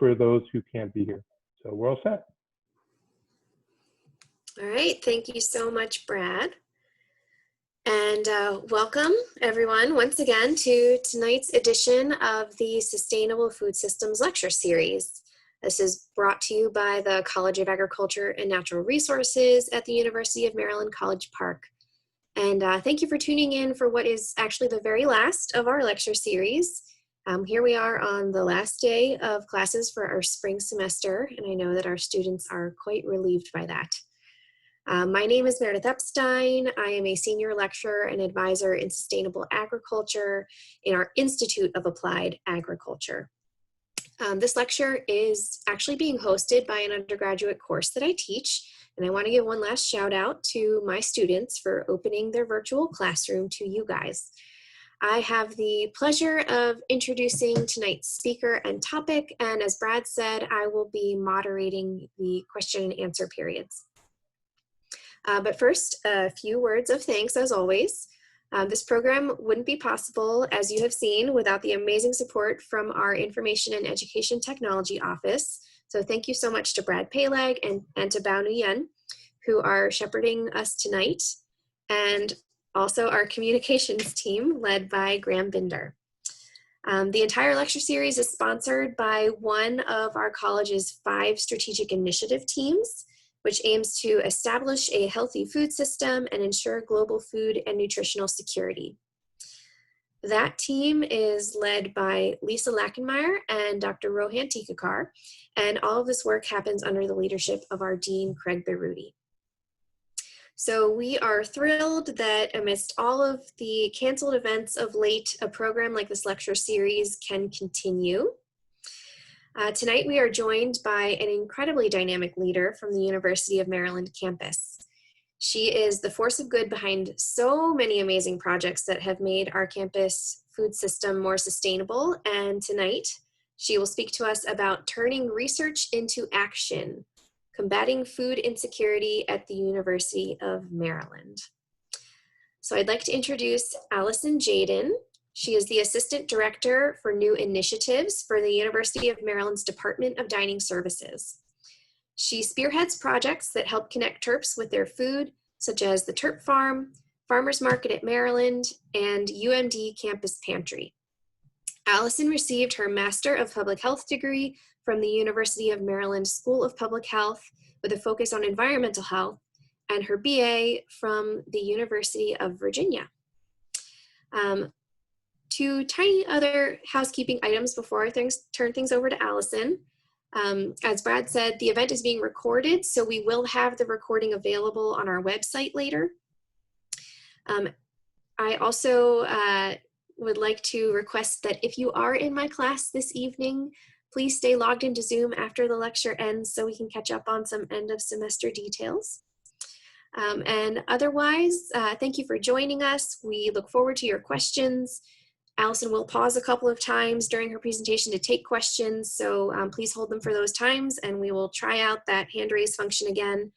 for those who can't be here. So we're all set. All right, thank you so much, Brad. And welcome everyone once again to tonight's edition of the Sustainable Food Systems Lecture Series. This is brought to you by the College of Agriculture and Natural Resources at the University of Maryland, College Park. And thank you for tuning in for what is actually the very last of our lecture series. Here we are on the last day of classes for our spring semester, and I know that our students are quite relieved by that. My name is Meredith Epstein. I am a senior lecturer and advisor in sustainable agriculture in our Institute of Applied Agriculture. This lecture is actually being hosted by an undergraduate course that I teach, and I want to give one last shout out to my students for opening their virtual classroom to you guys. I have the pleasure of introducing tonight's speaker and topic, and as Brad said, I will be moderating the question and answer periods. But first, a few words of thanks as always. This program wouldn't be possible, as you have seen, without the amazing support from our Information and Education Technology Office. So thank you so much to Brad Paleg and to Bao Nguyen, who are shepherding us tonight, and also our communications team led by Graham Binder. The entire lecture series is sponsored by one of our college's 5 strategic initiative teams, which aims to establish a healthy food system and ensure global food and nutritional security. That team is led by Lisa Lackenmeyer and Dr. Rohan Tikekar, and all of this work happens under the leadership of our Dean, Craig Berruti. So we are thrilled that amidst all of the canceled events of late, a program like this lecture series can continue. Tonight we are joined by an incredibly dynamic leader from the University of Maryland campus. She is the force of good behind so many amazing projects that have made our campus food system more sustainable, and tonight she will speak to us about turning research into action, combating food insecurity at the University of Maryland. So I'd like to introduce Allison Jaden. She is the Assistant Director for New Initiatives for the University of Maryland's Department of Dining Services. She spearheads projects that help connect Terps with their food, such as the Turk Farm, Farmers Market at Maryland, and UMD Campus Pantry. Allison received her Master of Public Health degree from the University of Maryland School of Public Health with a focus on environmental health, and her BA from the University of Virginia. 2 tiny other housekeeping items before I turn things over to Allison. As Brad said, the event is being recorded, so we will have the recording available on our website later. I also would like to request that if you are in my class this evening, please stay logged into Zoom after the lecture ends so we can catch up on some end of semester details. And otherwise, thank you for joining us. We look forward to your questions. Allison will pause a couple of times during her presentation to take questions, so please hold them for those times, and we will try out that hand raise function again.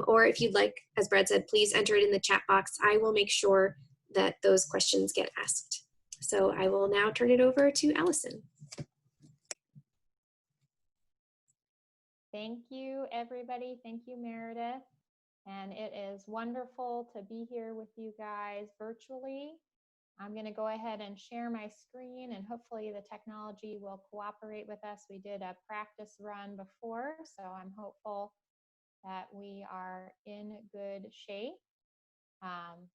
Or if you'd like, as Brad said, please enter it in the chat box. I will make sure that those questions get asked. So I will now turn it over to Allison. Thank you, everybody. Thank you, Meredith. And it is wonderful to be here with you guys virtually. I'm going to go ahead and share my screen, and hopefully the technology will cooperate with us. We did a practice run before, so I'm hopeful that we are in good shape. I'm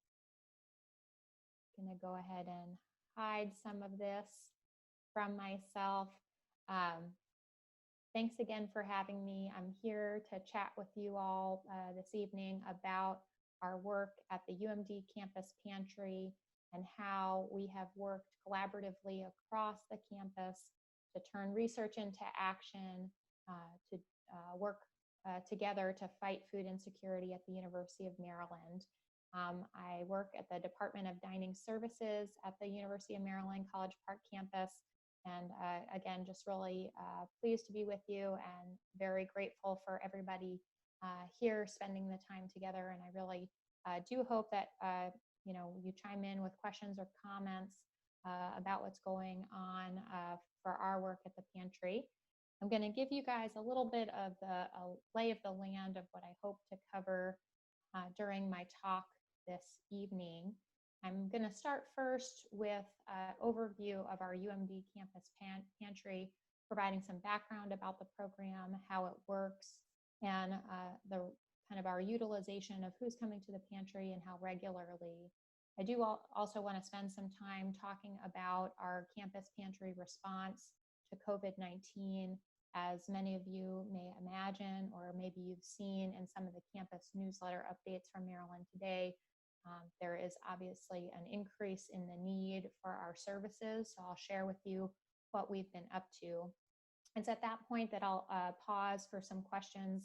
going to go ahead and hide some of this from myself. Thanks again for having me. I'm here to chat with you all this evening about our work at the UMD Campus Pantry and how we have worked collaboratively across the campus to turn research into action, to work together to fight food insecurity at the University of Maryland. I work at the Department of Dining Services at the University of Maryland College Park campus. And again, just really pleased to be with you and very grateful for everybody here spending the time together. And I really do hope that you chime in with questions or comments about what's going on for our work at the Pantry. I'm going to give you guys a little bit of a lay of the land of what I hope to cover during my talk this evening. I'm going to start first with an overview of our UMD campus pantry, providing some background about the program, how it works, and the kind of our utilization of who's coming to the pantry and how regularly. I do also want to spend some time talking about our campus pantry response to COVID-19. As many of you may imagine, or maybe you've seen in some of the campus newsletter updates from Maryland Today, there is obviously an increase in the need for our services. So I'll share with you what we've been up to. It's at that point that I'll pause for some questions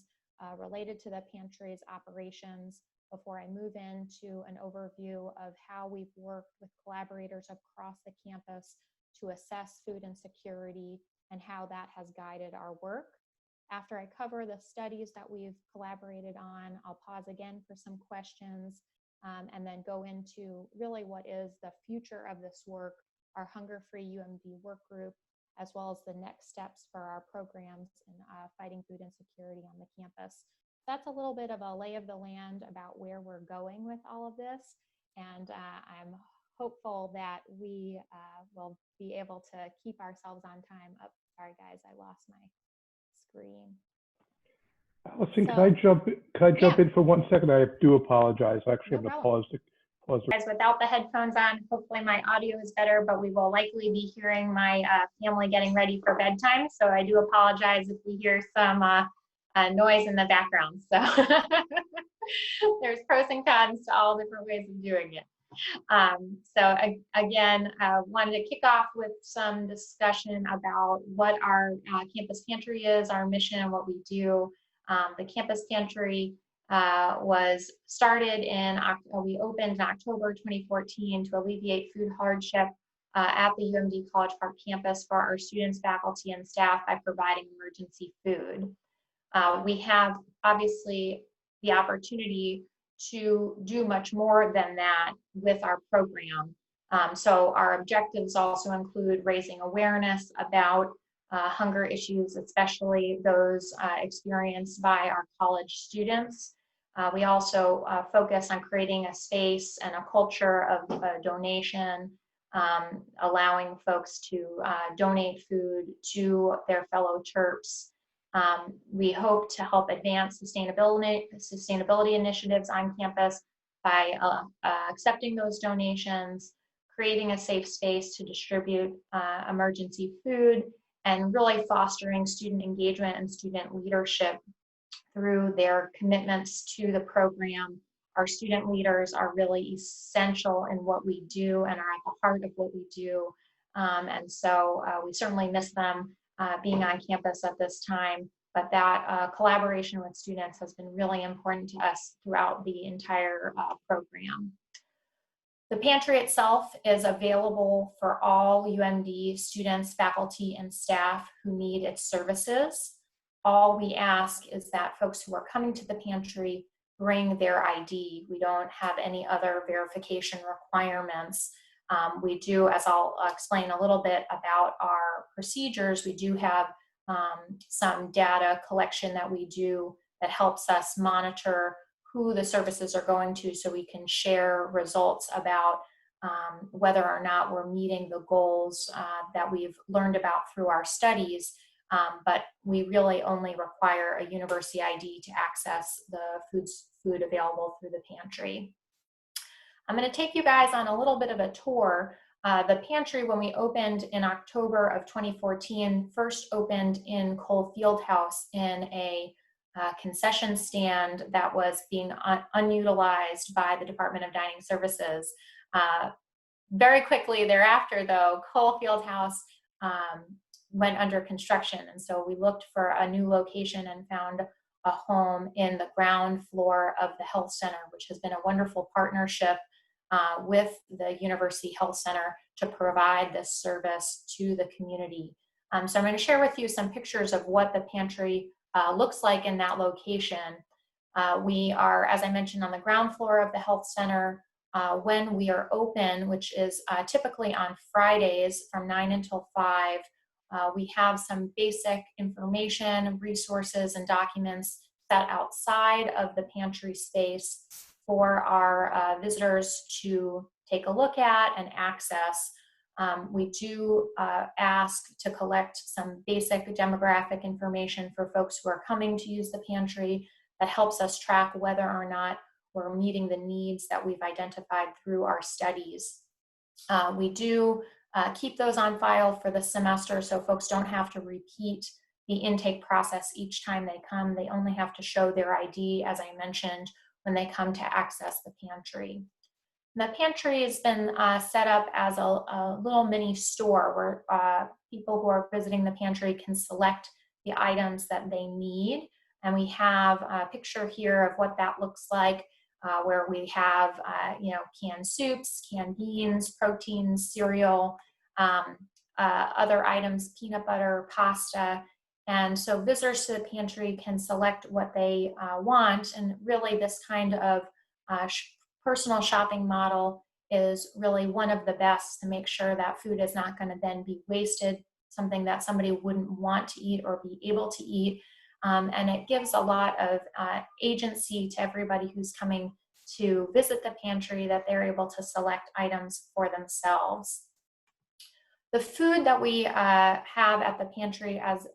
related to the pantry's operations before I move into an overview of how we've worked with collaborators across the campus to assess food insecurity and how that has guided our work. After I cover the studies that we've collaborated on, I'll pause again for some questions and then go into really what is the future of this work, our Hunger-Free UMD work group, as well as the next steps for our programs in fighting food insecurity on the campus. That's a little bit of a lay of the land about where we're going with all of this. And I'm hopeful that we will be able to keep ourselves on time. Oh, sorry guys, I lost my screen. Allison, can I jump in for 1 second? I do apologize. Actually, No I'm going to pause. Guys, without the headphones on, hopefully my audio is better, but we will likely be hearing my family getting ready for bedtime. So I do apologize if we hear some noise in the background. So there's pros and cons to all different ways of doing it. Again, wanted to kick off with some discussion about what our campus pantry is, our mission, and what we do. The campus pantry was started we opened in October 2014 to alleviate food hardship at the UMD College Park campus for our students, faculty, and staff by providing emergency food. We have obviously the opportunity to do much more than that with our program. So our objectives also include raising awareness about hunger issues, especially those experienced by our college students. We also focus on creating a space and a culture of donation, allowing folks to donate food to their fellow Terps. We hope to help advance sustainability initiatives on campus by accepting those donations, creating a safe space to distribute emergency food, and really fostering student engagement and student leadership through their commitments to the program. Our student leaders are really essential in what we do and are at the heart of what we do. And so we certainly miss them being on campus at this time, but that collaboration with students has been really important to us throughout the entire program. The pantry itself is available for all UMD students, faculty, and staff who need its services. All we ask is that folks who are coming to the pantry bring their ID. We don't have any other verification requirements. We do, as I'll explain a little bit about our procedures, we do have some data collection that we do that helps us monitor who the services are going to, so we can share results about whether or not we're meeting the goals that we've learned about through our studies. But we really only require a university ID to access the food available through the pantry. I'm going to take you guys on a little bit of a tour. The pantry, when we opened in October of 2014, first opened in Cole Fieldhouse in a concession stand that was being unutilized by the Department of Dining Services. Very quickly thereafter, though, Cole Fieldhouse went under construction, and so we looked for a new location and found a home in the ground floor of the health center, which has been a wonderful partnership with the University Health Center to provide this service to the community. So I'm going to share with you some pictures of what the pantry looks like in that location. We are, as I mentioned, on the ground floor of the health center. When we are open, which is typically on Fridays from 9 until 5, We have some basic information, resources, and documents set outside of the pantry space for our visitors to take a look at and access. We do ask to collect some basic demographic information for folks who are coming to use the pantry that helps us track whether or not we're meeting the needs that we've identified through our studies. We do keep those on file for the semester so folks don't have to repeat the intake process each time they come. They only have to show their ID, as I mentioned, when they come to access the pantry. The pantry has been set up as a little mini store where people who are visiting the pantry can select the items that they need. And we have a picture here of what that looks like, where we have canned soups, canned beans, proteins, cereal, other items, peanut butter, pasta. And so visitors to the pantry can select what they want. And really this kind of personal shopping model is really one of the best to make sure that food is not going to then be wasted, something that somebody wouldn't want to eat or be able to eat. And it gives a lot of agency to everybody who's coming to visit the pantry, that they're able to select items for themselves. The food that we have at the pantry, as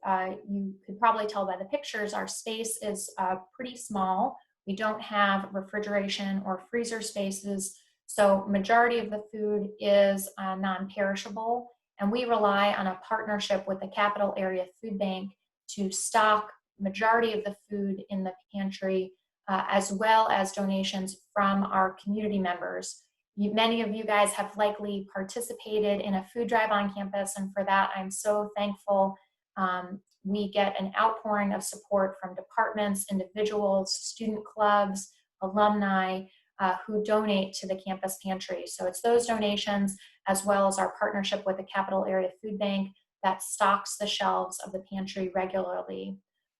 you could probably tell by the pictures, our space is pretty small. We don't have refrigeration or freezer spaces, so majority of the food is non-perishable, and we rely on a partnership with the Capital Area Food Bank to stock majority of the food in the pantry, as well as donations from our community members. Many of you guys have likely participated in a food drive on campus, and for that I'm so thankful. We get an outpouring of support from departments, individuals, student clubs, alumni who donate to the campus pantry. So it's those donations, as well as our partnership with the Capital Area Food Bank, that stocks the shelves of the pantry regularly.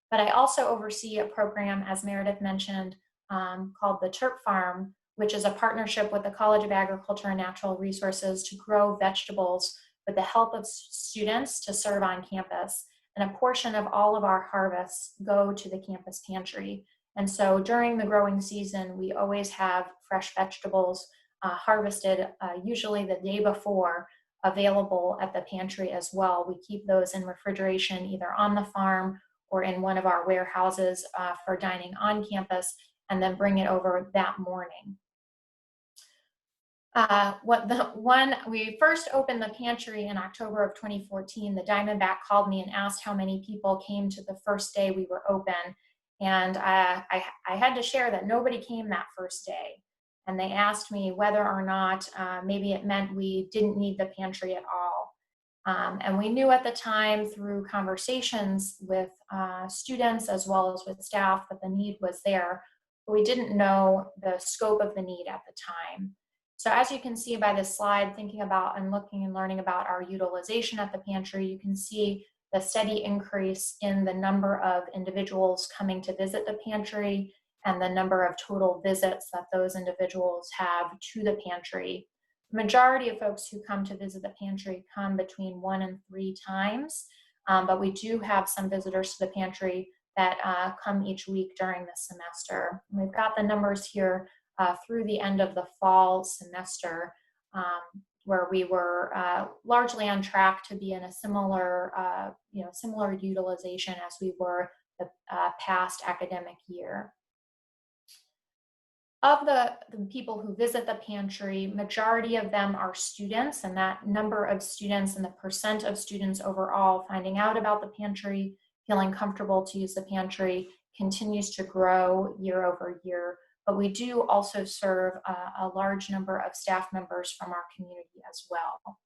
But I also oversee a program, as Meredith mentioned, called the Turk Farm, which is a partnership with the College of Agriculture and Natural Resources to grow vegetables with the help of students to serve on campus. And a portion of all of our harvests go to the campus pantry. And so during the growing season, we always have fresh vegetables harvested, usually the day before, available at the pantry as well. We keep those in refrigeration, either on the farm or in one of our warehouses for dining on campus, and then bring it over that morning. We first opened the pantry in October of 2014, the Diamondback called me and asked how many people came to the first day we were open. And I had to share that nobody came that first day. And they asked me whether or not maybe it meant we didn't need the pantry at all. And we knew at the time through conversations with students as well as with staff that the need was there, but we didn't know the scope of the need at the time. So as you can see by this slide, thinking about and looking and learning about our utilization at the pantry, you can see the steady increase in the number of individuals coming to visit the pantry and the number of total visits that those individuals have to the pantry. The majority of folks who come to visit the pantry come between 1 and 3 times, but we do have some visitors to the pantry that come each week during the semester. And we've got the numbers here through the end of the fall semester, where we were largely on track to be in a similar, similar utilization as we were the past academic year. Of the people who visit the pantry, majority of them are students, and that number of students and the percent of students overall finding out about the pantry, feeling comfortable to use the pantry, continues to grow year over year. But we do also serve a large number of staff members from our community as well.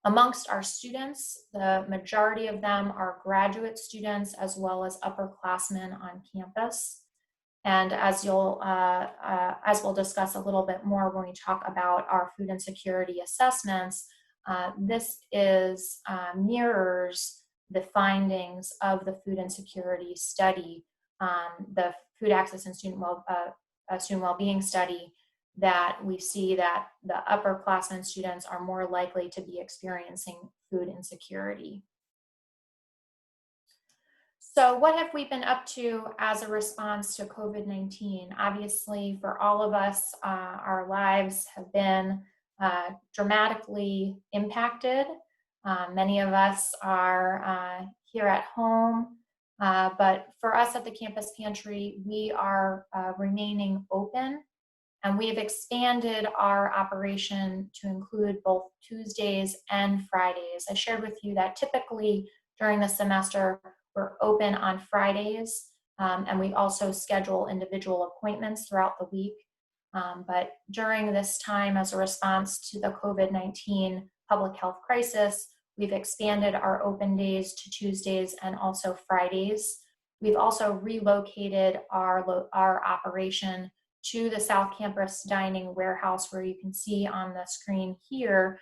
Amongst our students, the majority of them are graduate students as well as upperclassmen on campus. And as we'll discuss a little bit more when we talk about our food insecurity assessments, this mirrors the findings of the food insecurity study, the food access and student well-being study, that we see that the upperclassmen students are more likely to be experiencing food insecurity. So what have we been up to as a response to COVID-19? Obviously, for all of us, our lives have been dramatically impacted. Many of us are here at home, but for us at the Campus Pantry, we are remaining open, and we have expanded our operation to include both Tuesdays and Fridays. I shared with you that typically during the semester, we're open on Fridays, and we also schedule individual appointments throughout the week. But during this time, as a response to the COVID-19 public health crisis, we've expanded our open days to Tuesdays and also Fridays. We've also relocated our operation to the South Campus Dining Warehouse, where you can see on the screen here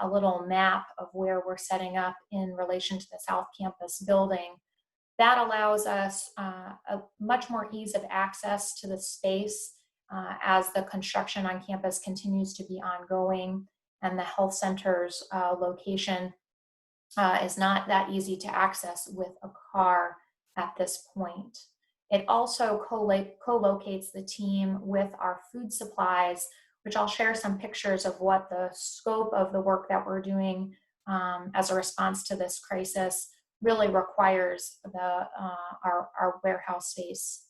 a little map of where we're setting up in relation to the South Campus building. That allows us a much more ease of access to the space as the construction on campus continues to be ongoing, and the health center's location is not that easy to access with a car at this point. It also co-locates the team with our food supplies, which I'll share some pictures of what the scope of the work that we're doing as a response to this crisis really requires our warehouse space.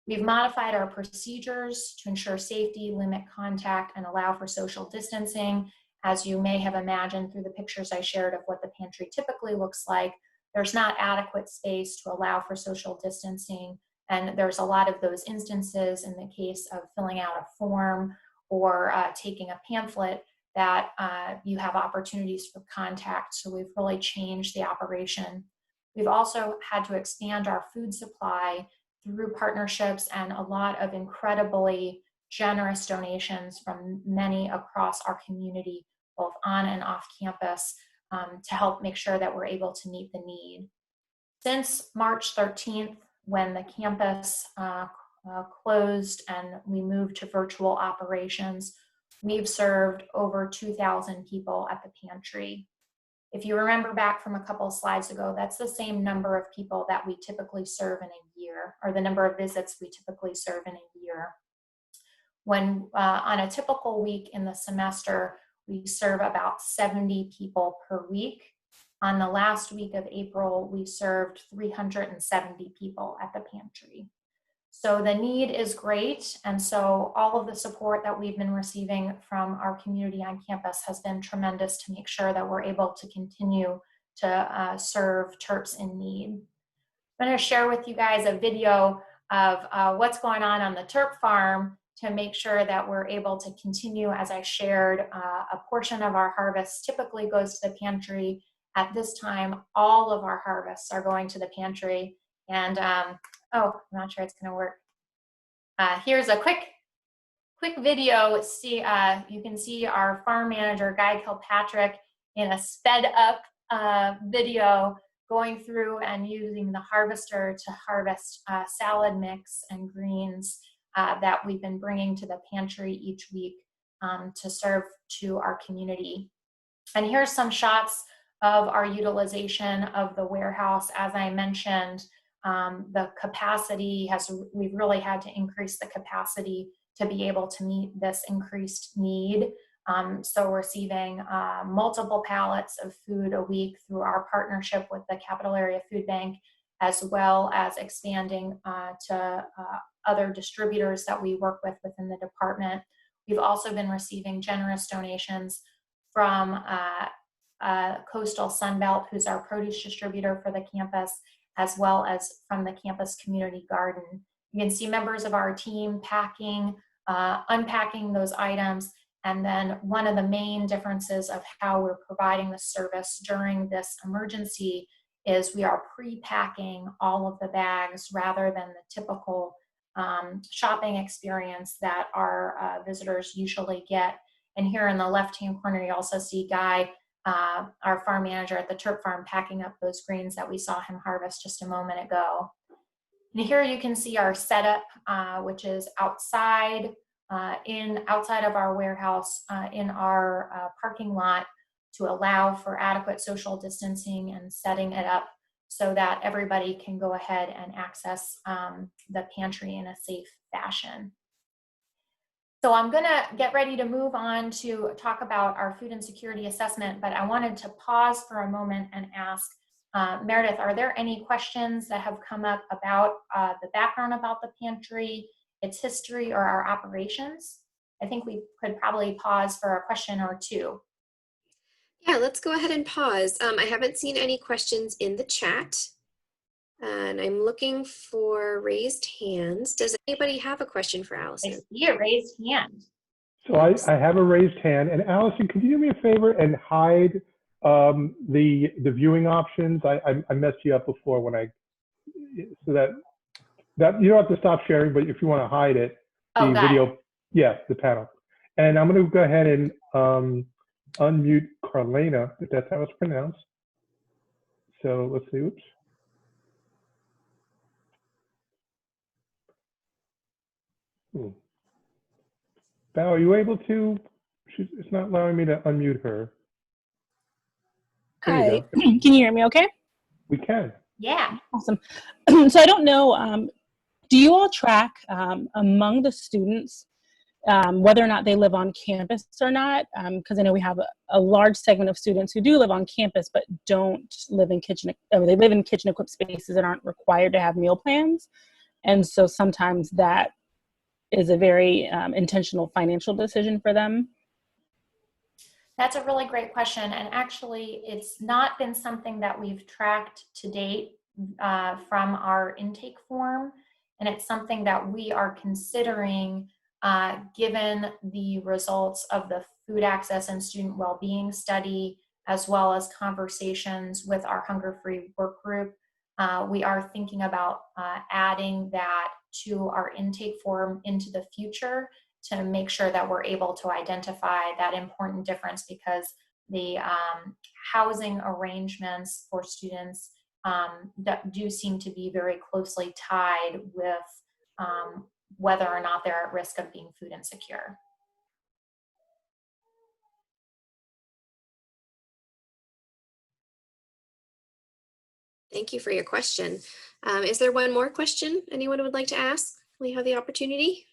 We've modified our procedures to ensure safety, limit contact, and allow for social distancing. As you may have imagined through the pictures I shared of what the pantry typically looks like, there's not adequate space to allow for social distancing. And there's a lot of those instances in the case of filling out a form or taking a pamphlet that you have opportunities for contact. So we've really changed the operation. We've also had to expand our food supply through partnerships and a lot of incredibly generous donations from many across our community, both on and off campus, to help make sure that we're able to meet the need. Since March 13th, when the campus closed and we moved to virtual operations, we've served over 2,000 people at the pantry. If you remember back from a couple of slides ago, that's the same number of people that we typically serve in a year, or the number of visits we typically serve in a year. When on a typical week in the semester, we serve about 70 people per week. On the last week of April, we served 370 people at the pantry. So the need is great, and so all of the support that we've been receiving from our community on campus has been tremendous to make sure that we're able to continue to serve Terps in need. I'm going to share with you guys a video of what's going on the Turk Farm to make sure that we're able to continue. As I shared, a portion of our harvest typically goes to the pantry. At this time, all of our harvests are going to the pantry. And oh, I'm not sure it's going to work. Here's a quick video. You can see our farm manager, Guy Kilpatrick, in a sped up video going through and using the harvester to harvest salad mix and greens that we've been bringing to the pantry each week to serve to our community. And here's some shots of our utilization of the warehouse. As I mentioned, the capacity we've really had to increase the capacity to be able to meet this increased need. So we're receiving multiple pallets of food a week through our partnership with the Capital Area Food Bank, as well as expanding to other distributors that we work with within the department. We've also been receiving generous donations from Coastal Sunbelt, who's our produce distributor for the campus, as well as from the campus community garden. You can see members of our team packing, unpacking those items, and then one of the main differences of how we're providing the service during this emergency is we are pre-packing all of the bags rather than the typical shopping experience that our visitors usually get. And here in the left-hand corner, you also see Guy, our farm manager at the Turk Farm, packing up those greens that we saw him harvest just a moment ago. And here you can see our setup, which is outside of our warehouse in our parking lot to allow for adequate social distancing and setting it up so that everybody can go ahead and access the pantry in a safe fashion. So I'm going to get ready to move on to talk about our food insecurity assessment, but I wanted to pause for a moment and ask, Meredith, are there any questions that have come up about the background about the pantry, its history, or our operations? I think we could probably pause for a question or two. Yeah, let's go ahead and pause. I haven't seen any questions in the chat, and I'm looking for raised hands. Does anybody have a question for I Allison? see a raised hand. So I have a raised hand. And Allison, could you do me a favor and hide the viewing options? I messed you up before when so that you don't have to stop sharing, but if you want to hide it, Oh, the got video, it. yeah, the panel. And I'm going to go ahead and unmute Carlena, if that's how it's pronounced. So let's see, oops. Ooh. Val, are you able to? It's not allowing me to unmute her. There Hi, you go. can you hear me okay? We can. Yeah. Awesome. So I don't know, do you all track among the students whether or not they live on campus or not? Because I know we have a large segment of students who do live on campus but don't live in they live in kitchen equipped spaces and aren't required to have meal plans. And so sometimes that is a very intentional financial decision for them. That's a really great question. And actually, it's not been something that we've tracked to date from our intake form. And it's something that we are considering given the results of the food access and student well-being study, as well as conversations with our hunger-free work group. We are thinking about adding that to our intake form into the future to make sure that we're able to identify that important difference, because the housing arrangements for students that do seem to be very closely tied with whether or not they're at risk of being food insecure. Thank you for your question. Is there one more question anyone would like to ask? We have the opportunity.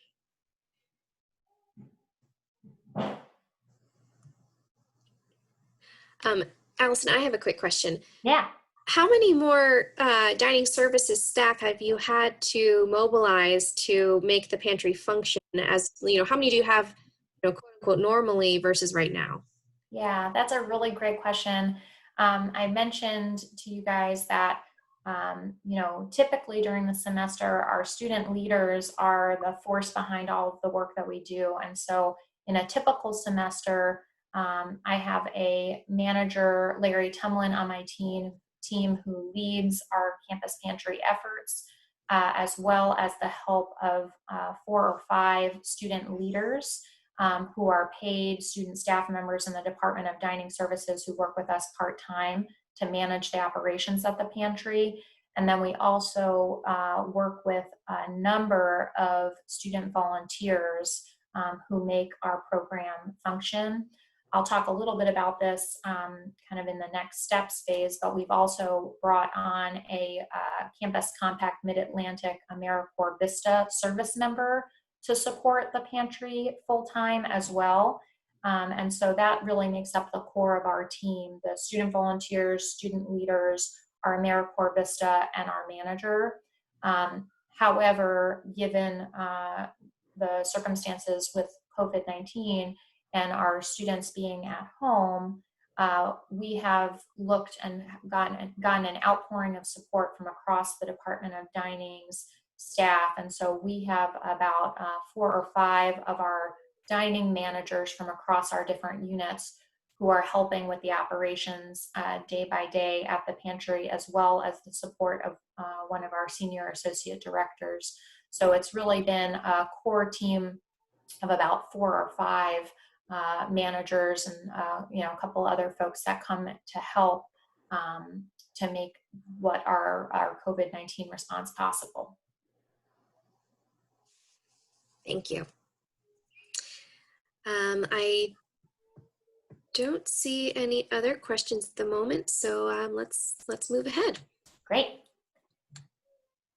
Allison, I have a quick question. Yeah. How many more dining services staff have you had to mobilize to make the pantry function? As you know, how many do you have, quote unquote, normally versus right now? Yeah, that's a really great question. I mentioned to you guys that typically during the semester, our student leaders are the force behind all of the work that we do. And so in a typical semester, I have a manager, Larry Tumlin, on my team who leads our campus pantry efforts, as well as the help of 4 or 5 student leaders who are paid student staff members in the Department of Dining Services who work with us part-time to manage the operations of the pantry. And then we also work with a number of student volunteers who make our program function. I'll talk a little bit about this kind of in the next steps phase, but we've also brought on a Campus Compact Mid-Atlantic AmeriCorps Vista service member to support the pantry full-time as well. And so that really makes up the core of our team, the student volunteers, student leaders, our AmeriCorps Vista, and our manager. However, given the circumstances with COVID-19 and our students being at home, we have looked and gotten an outpouring of support from across the Department of Dining's staff. And so we have about 4 or 5 of our dining managers from across our different units who are helping with the operations day by day at the pantry, as well as the support of one of our senior associate directors. So it's really been a core team of about 4 or 5 managers and a couple other folks that come to help to make what our COVID-19 response possible. Thank you. I don't see any other questions at the moment, so let's move ahead. Great.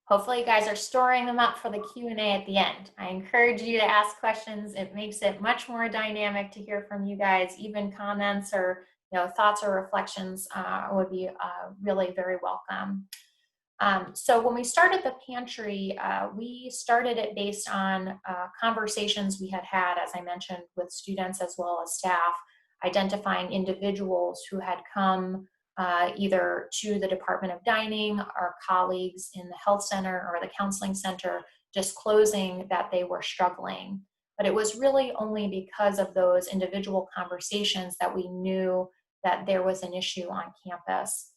Hopefully you guys are storing them up for the Q&A at the end. I encourage you to ask questions. It makes it much more dynamic to hear from you guys. Even comments or thoughts or reflections would be really very welcome. So when we started the pantry, we started it based on conversations we had had, as I mentioned, with students as well as staff, identifying individuals who had come either to the Department of Dining, our colleagues in the health center or the counseling center, disclosing that they were struggling. But it was really only because of those individual conversations that we knew that there was an issue on campus.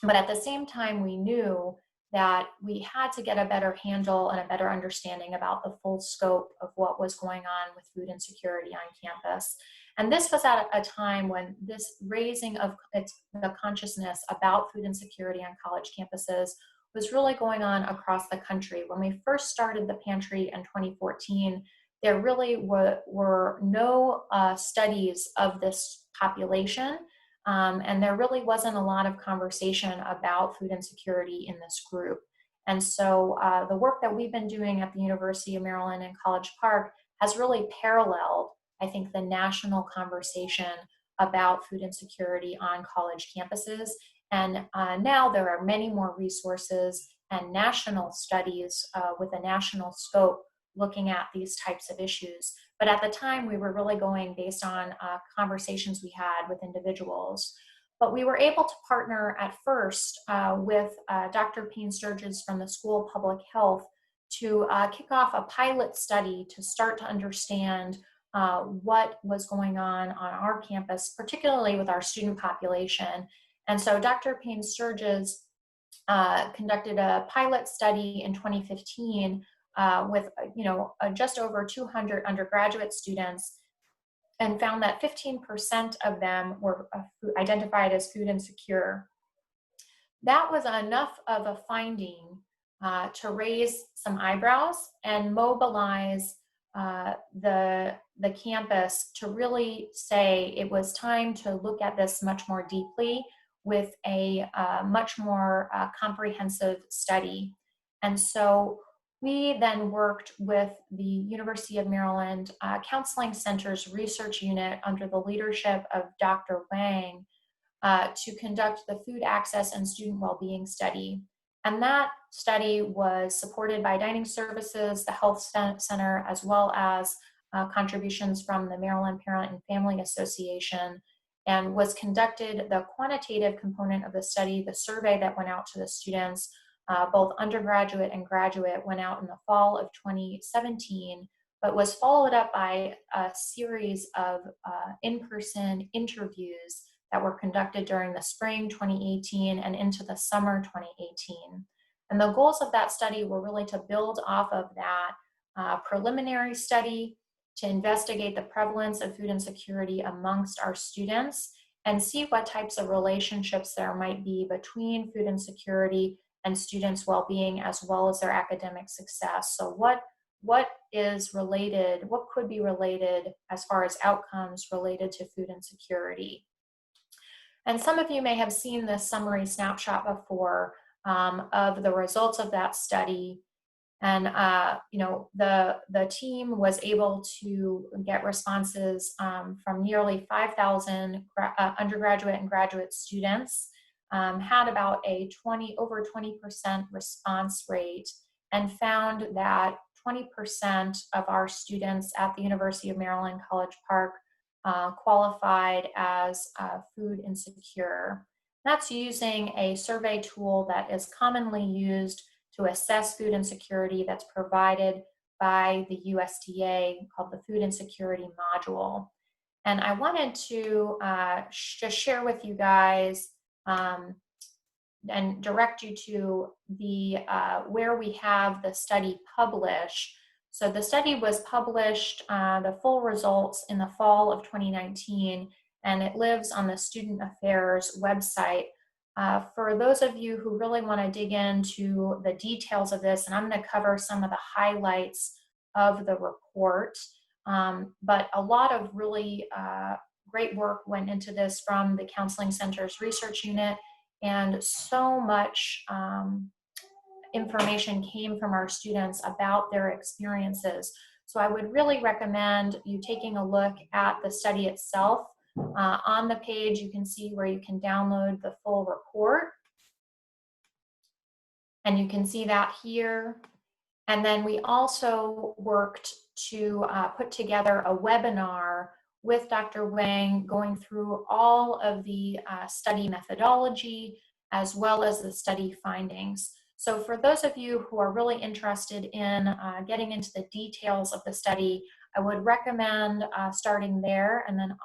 But at the same time, we knew that we had to get a better handle and a better understanding about the full scope of what was going on with food insecurity on campus. And this was at a time when this raising of the consciousness about food insecurity on college campuses was really going on across the country. When we first started the pantry in 2014, there really were no studies of this population, and there really wasn't a lot of conversation about food insecurity in this group. And so the work that we've been doing at the University of Maryland in College Park has really paralleled, I think, the national conversation about food insecurity on college campuses. And now there are many more resources and national studies with a national scope looking at these types of issues. But at the time, we were really going based on conversations we had with individuals. But we were able to partner at first with Dr. Payne Sturges from the School of Public Health to kick off a pilot study to start to understand what was going on our campus, particularly with our student population. And so Dr. Payne Sturges conducted a pilot study in 2015 with just over 200 undergraduate students, and found that 15% of them were identified as food insecure. That was enough of a finding to raise some eyebrows and mobilize the campus to really say it was time to look at this much more deeply with a much more comprehensive study. And so we then worked with the University of Maryland Counseling Center's research unit under the leadership of Dr. Wang to conduct the Food Access and Student Wellbeing Study. And that study was supported by Dining Services, the Health Center, as well as contributions from the Maryland Parent and Family Association, and was conducted, the quantitative component of the study, the survey that went out to the students, both undergraduate and graduate, went out in the fall of 2017, but was followed up by a series of in-person interviews that were conducted during the spring 2018 and into the summer 2018. And the goals of that study were really to build off of that preliminary study, to investigate the prevalence of food insecurity amongst our students and see what types of relationships there might be between food insecurity and students' well-being as well as their academic success. So what is related, what could be related as far as outcomes related to food insecurity? And some of you may have seen this summary snapshot before of the results of that study. And the team was able to get responses from nearly 5,000 undergraduate and graduate students, had about a over 20% response rate, and found that 20% of our students at the University of Maryland College Park qualified as food insecure. That's using a survey tool that is commonly used to assess food insecurity that's provided by the USDA called the Food Insecurity Module. And I wanted to just share with you guys and direct you to the where we have the study published. So the study was published, the full results, in the fall of 2019, and it lives on the Student Affairs website. For those of you who really want to dig into the details of this, and I'm going to cover some of the highlights of the report, but a lot of really great work went into this from the Counseling Center's research unit and so much information came from our students about their experiences. So I would really recommend you taking a look at the study itself. On the page, you can see where you can download the full report. And you can see that here. And then we also worked to put together a webinar with Dr. Wang, going through all of the study methodology as well as the study findings. So for those of you who are really interested in getting into the details of the study, I would recommend starting there. And then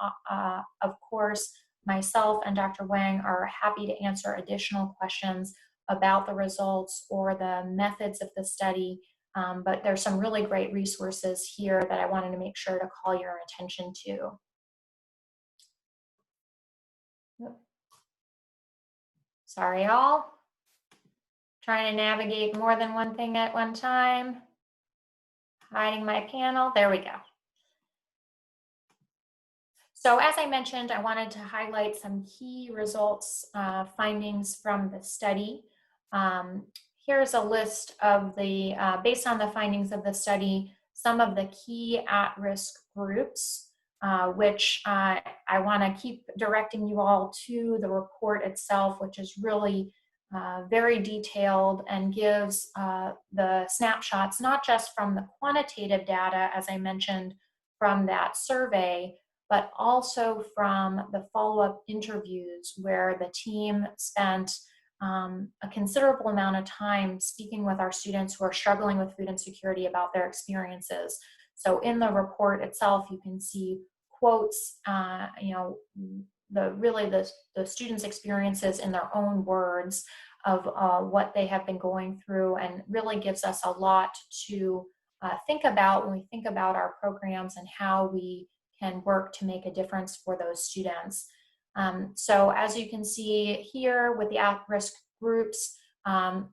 of course, myself and Dr. Wang are happy to answer additional questions about the results or the methods of the study. But there's some really great resources here that I wanted to make sure to call your attention to. Sorry, y'all. Trying to navigate more than one thing at one time. Hiding my panel. There we go. So as I mentioned, I wanted to highlight some key results, findings from the study. Here's a list of the, based on the findings of the study, some of the key at-risk groups, which I want to keep directing you all to the report itself, which is really very detailed and gives the snapshots, not just from the quantitative data, as I mentioned, from that survey, but also from the follow-up interviews where the team spent a considerable amount of time speaking with our students who are struggling with food insecurity about their experiences. So in the report itself, you can see quotes, you know, the students' experiences in their own words of what they have been going through, and really gives us a lot to think about when we think about our programs and how we can work to make a difference for those students. So as you can see here with the at-risk groups,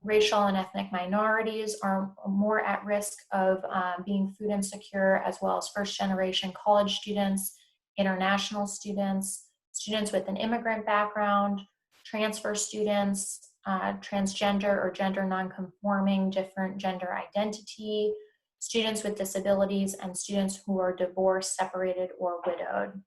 racial and ethnic minorities are more at risk of being food insecure, as well as first-generation college students, international students, students with an immigrant background, transfer students, transgender or gender non-conforming, different gender identity, students with disabilities, and students who are divorced, separated, or widowed.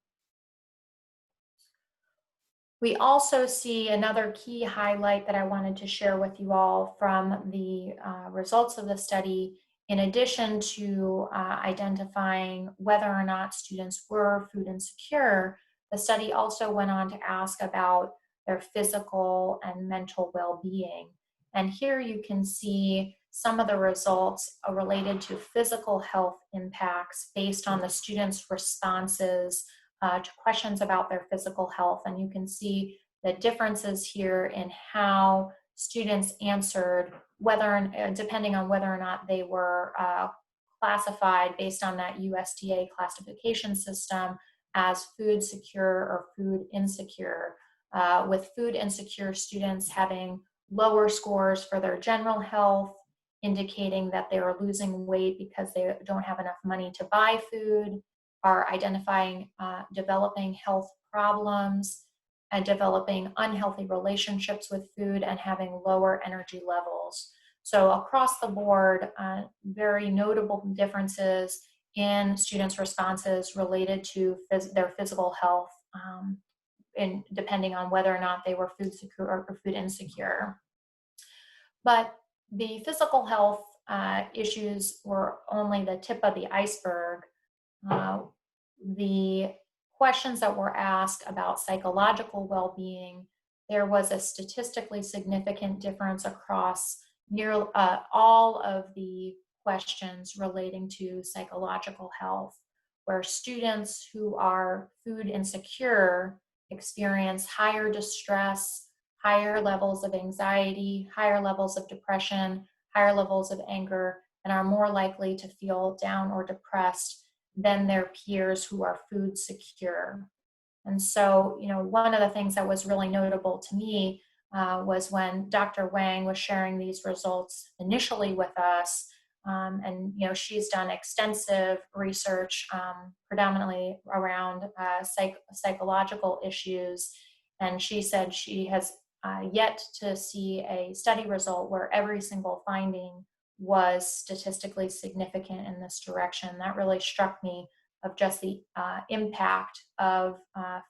We also see another key highlight that I wanted to share with you all from the results of the study. In addition to identifying whether or not students were food insecure, the study also went on to ask about their physical and mental well-being. And here you can see some of the results related to physical health impacts based on the students' responses to questions about their physical health. And you can see the differences here in how students answered, depending on whether or not they were classified based on that USDA classification system as food secure or food insecure, with food insecure students having lower scores for their general health, indicating that they are losing weight because they don't have enough money to buy food, are identifying developing health problems and developing unhealthy relationships with food, and having lower energy levels. So across the board, very notable differences in students' responses related to their physical health, depending on whether or not they were food secure or food insecure. But the physical health issues were only the tip of the iceberg. The questions that were asked about psychological well-being, there was a statistically significant difference across all of the questions relating to psychological health, where students who are food insecure experience higher distress, higher levels of anxiety, higher levels of depression, higher levels of anger, and are more likely to feel down or depressed than their peers who are food secure. And so, you know, one of the things that was really notable to me was when Dr. Wang was sharing these results initially with us. And, you know, she's done extensive research, predominantly around psychological issues. And she said she has yet to see a study result where every single finding was statistically significant in this direction. That really struck me of just the impact of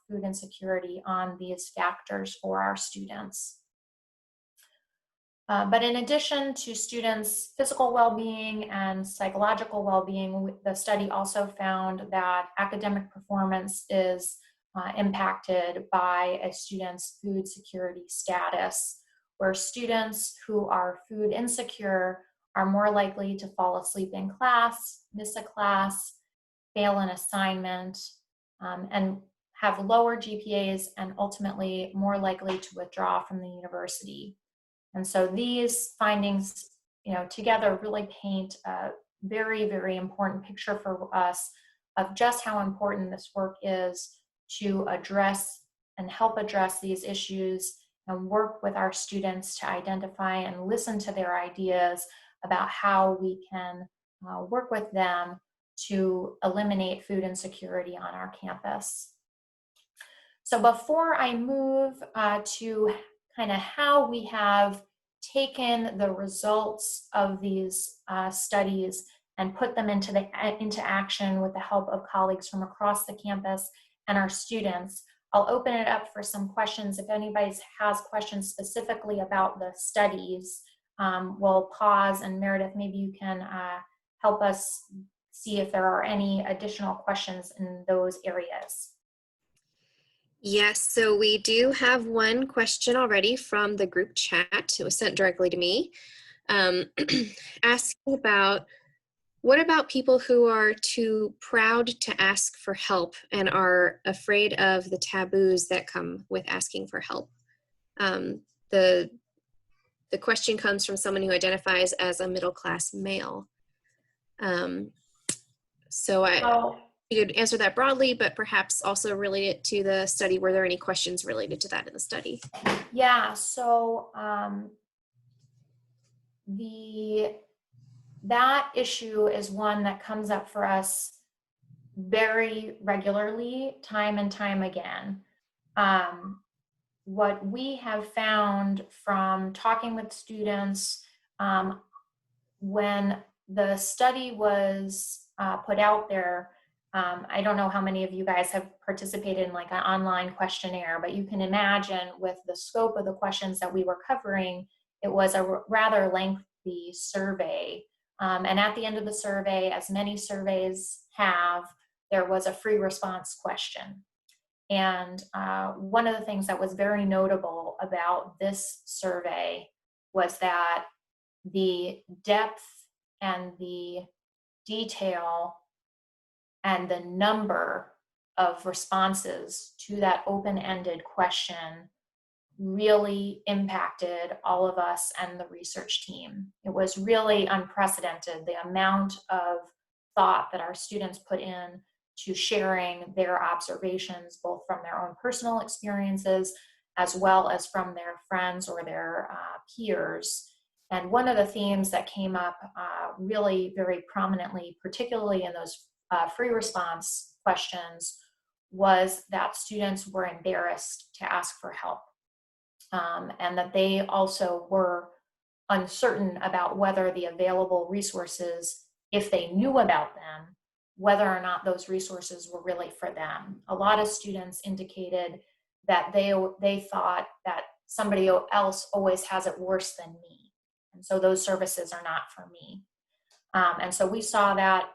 food insecurity on these factors for our students. But in addition to students' physical well-being and psychological well-being, the study also found that academic performance is impacted by a student's food security status, where students who are food insecure are more likely to fall asleep in class, miss a class, fail an assignment, and have lower GPAs and ultimately more likely to withdraw from the university. And so these findings, together really paint a very, very important picture for us of just how important this work is to address and help address these issues and work with our students to identify and listen to their ideas about how we can work with them to eliminate food insecurity on our campus. So before I move to kind of how we have taken the results of these studies and put them into action with the help of colleagues from across the campus and our students, I'll open it up for some questions. If anybody has questions specifically about the studies, we'll pause, and Meredith, maybe you can help us see if there are any additional questions in those areas. Yes, so we do have one question already from the group chat. It was sent directly to me, asking about, what about people who are too proud to ask for help and are afraid of the taboos that come with asking for help? The question comes from someone who identifies as a middle-class male. You could answer that broadly, but perhaps also relate it to the study. Were there any questions related to that in the study? Yeah, so that issue is one that comes up for us very regularly, time and time again. What we have found from talking with students, when the study was put out there, I don't know how many of you guys have participated in like an online questionnaire, but you can imagine with the scope of the questions that we were covering, it was a rather lengthy survey. And at the end of the survey, as many surveys have, there was a free response question. And one of the things that was very notable about this survey was that the depth and the detail and the number of responses to that open-ended question really impacted all of us and the research team. It was really unprecedented, the amount of thought that our students put in to sharing their observations, both from their own personal experiences as well as from their friends or their peers. And one of the themes that came up really very prominently, particularly in those free response questions, was that students were embarrassed to ask for help, and that they also were uncertain about whether the available resources, if they knew about them, whether or not those resources were really for them. A lot of students indicated that they thought that somebody else always has it worse than me, and so those services are not for me. And so we saw that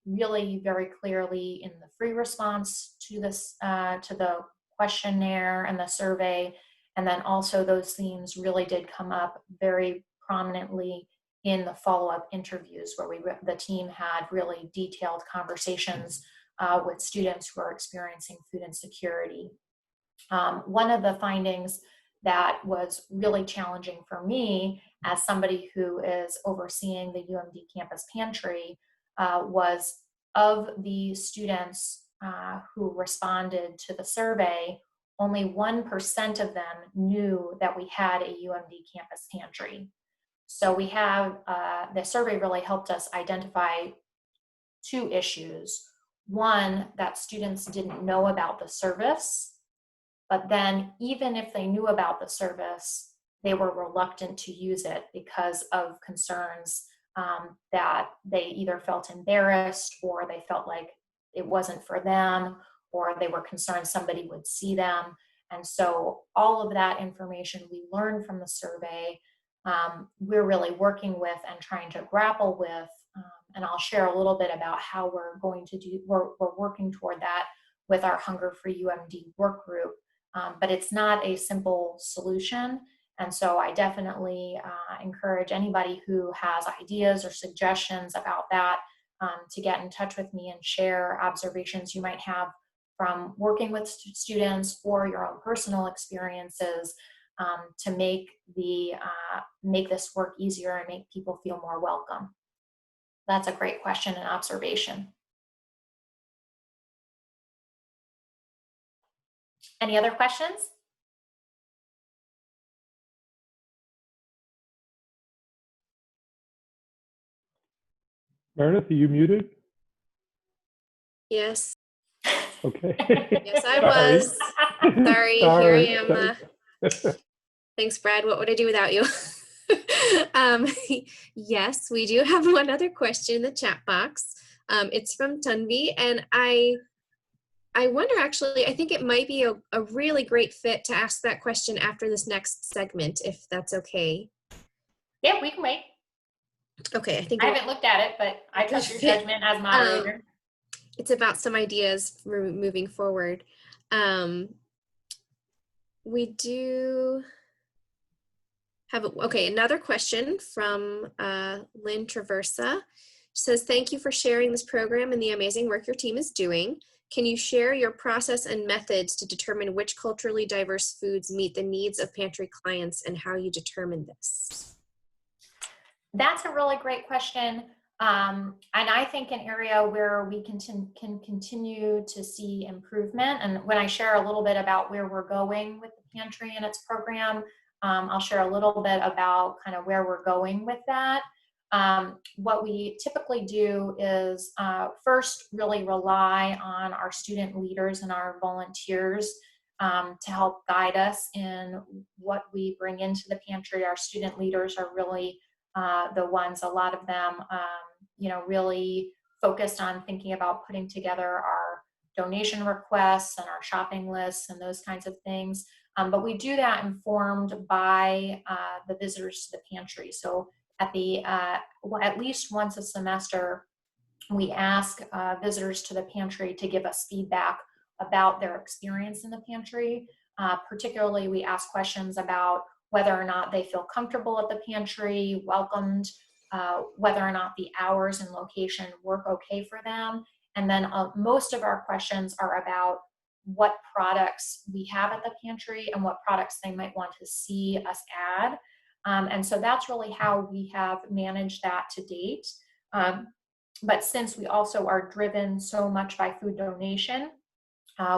really very clearly in the free response to this, to the questionnaire and the survey. And then also those themes really did come up very prominently in the follow-up interviews, where the team had really detailed conversations with students who are experiencing food insecurity. One of the findings that was really challenging for me as somebody who is overseeing the UMD Campus Pantry was, of the students who responded to the survey, only 1% of them knew that we had a UMD Campus Pantry. So we have, the survey really helped us identify two issues. One, that students didn't know about the service, but then even if they knew about the service, they were reluctant to use it because of concerns that they either felt embarrassed, or they felt like it wasn't for them, or they were concerned somebody would see them. And so all of that information we learned from the survey, we're really working with and trying to grapple with. And I'll share a little bit about how we're going to we're working toward that with our Hunger for UMD work group. But it's not a simple solution. And so I definitely encourage anybody who has ideas or suggestions about that to get in touch with me and share observations you might have from working with students or your own personal experiences to make this work easier and make people feel more welcome. That's a great question and observation. Any other questions? Meredith, are you muted? Yes. Okay. Yes, I was. Sorry, here I am. Thanks, Brad. What would I do without you? Yes, we do have one other question in the chat box. It's from Tanvi, and I wonder, actually, I think it might be a really great fit to ask that question after this next segment, if that's okay. Yeah, we can wait. Okay, I think I haven't looked at it, but I trust your judgment as moderator. It's about some ideas for moving forward. We do have another question from Lynn Traversa. She says, thank you for sharing this program and the amazing work your team is doing. Can you share your process and methods to determine which culturally diverse foods meet the needs of pantry clients and how you determine this? That's a really great question. And I think an area where we can continue to see improvement. And when I share a little bit about where we're going with the Pantry and its program, I'll share a little bit about kind of where we're going with that. What we typically do is first really rely on our student leaders and our volunteers to help guide us in what we bring into the pantry. Our student leaders are really the ones, a lot of them, really focused on thinking about putting together our donation requests and our shopping lists and those kinds of things. But we do that informed by the visitors to the pantry. So at least once a semester, we ask visitors to the pantry to give us feedback about their experience in the pantry. Particularly, we ask questions about whether or not they feel comfortable at the pantry, welcomed, whether or not the hours and location work okay for them. And then most of our questions are about what products we have at the pantry and what products they might want to see us add. And so that's really how we have managed that to date. But since we also are driven so much by food donation,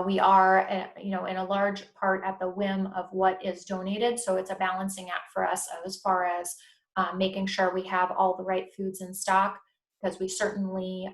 we are, in a large part at the whim of what is donated. So it's a balancing act for us as far as making sure we have all the right foods in stock, because we certainly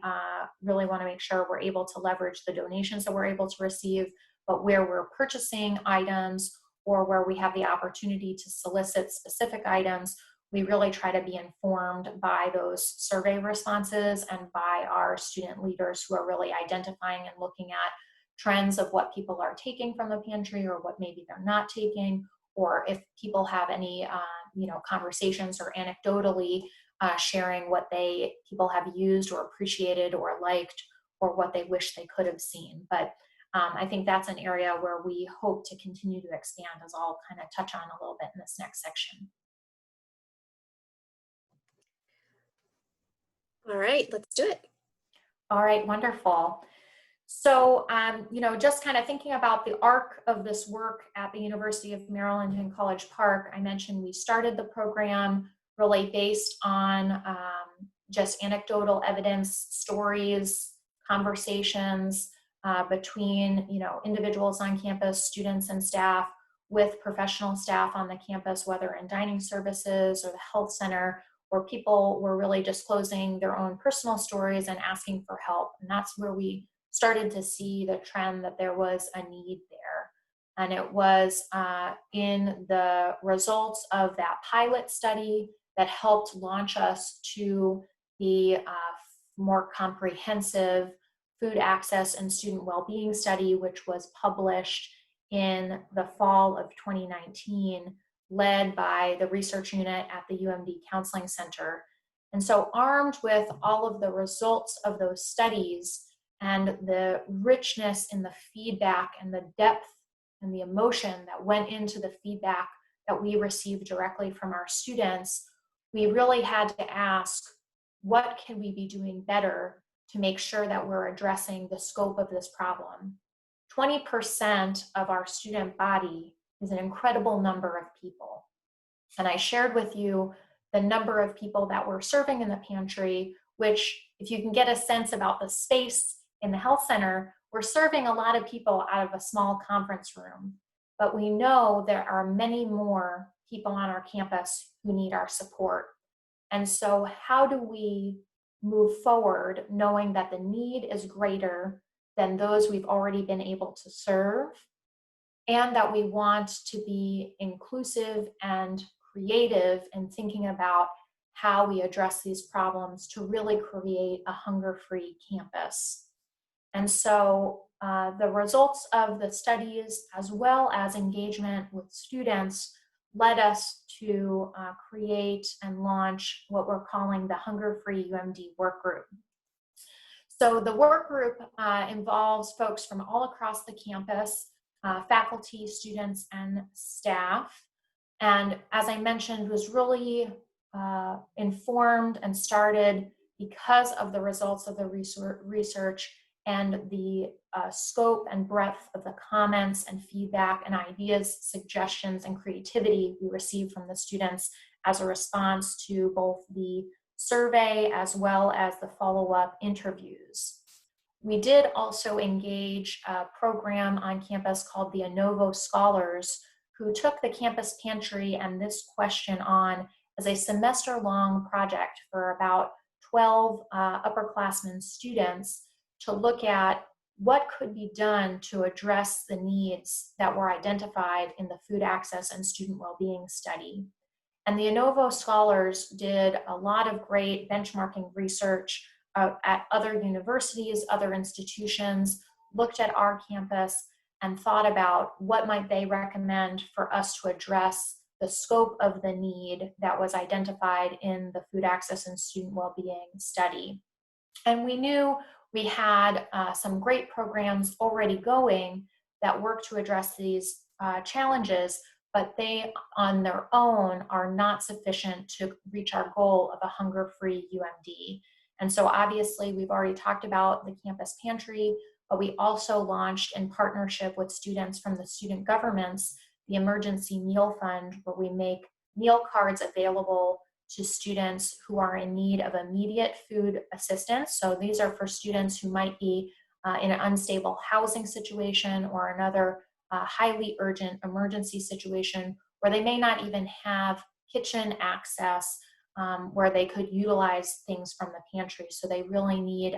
really want to make sure we're able to leverage the donations that we're able to receive, but where we're purchasing items or where we have the opportunity to solicit specific items, we really try to be informed by those survey responses and by our student leaders who are really identifying and looking at trends of what people are taking from the pantry or what maybe they're not taking, or if people have any conversations or anecdotally sharing what people have used or appreciated or liked or what they wish they could have seen. But I think that's an area where we hope to continue to expand, as I'll kind of touch on a little bit in this next section. All right, let's do it. All right, wonderful. So, just kind of thinking about the arc of this work at the University of Maryland in College Park, I mentioned we started the program really based on just anecdotal evidence, stories, conversations between, individuals on campus, students and staff, with professional staff on the campus, whether in dining services or the health center, where people were really disclosing their own personal stories and asking for help. And that's where we started to see the trend that there was a need there. And it was in the results of that pilot study that helped launch us to the more comprehensive food access and student well-being study, which was published in the fall of 2019, led by the research unit at the UMD Counseling Center. And so armed with all of the results of those studies and the richness in the feedback and the depth and the emotion that went into the feedback that we received directly from our students, we really had to ask, what can we be doing better to make sure that we're addressing the scope of this problem? 20% of our student body is an incredible number of people. And I shared with you the number of people that we're serving in the pantry, which, if you can get a sense about the space in the health center, we're serving a lot of people out of a small conference room. But we know there are many more people on our campus who need our support. And so how do we move forward knowing that the need is greater than those we've already been able to serve, and that we want to be inclusive and creative in thinking about how we address these problems to really create a hunger-free campus? And so the results of the studies, as well as engagement with students, led us to create and launch what we're calling the Hunger-Free UMD Work Group. So the work group involves folks from all across the campus, faculty, students, and staff. And as I mentioned, was really informed and started because of the results of the research and the scope and breadth of the comments and feedback and ideas, suggestions, and creativity we received from the students as a response to both the survey as well as the follow-up interviews. We did also engage a program on campus called the Innovo Scholars, who took the campus pantry and this question on as a semester-long project for about 12 upperclassmen students to look at what could be done to address the needs that were identified in the food access and student well-being study. And the Innovo Scholars did a lot of great benchmarking research at other universities, other institutions, looked at our campus, and thought about what might they recommend for us to address the scope of the need that was identified in the food access and student well-being study. And we knew we had some great programs already going that work to address these challenges, but they on their own are not sufficient to reach our goal of a hunger-free UMD. And so obviously we've already talked about the campus pantry, but we also launched in partnership with students from the student governments, the Emergency Meal Fund, where we make meal cards available to students who are in need of immediate food assistance. So these are for students who might be in an unstable housing situation or another highly urgent emergency situation where they may not even have kitchen access where they could utilize things from the pantry. So they really need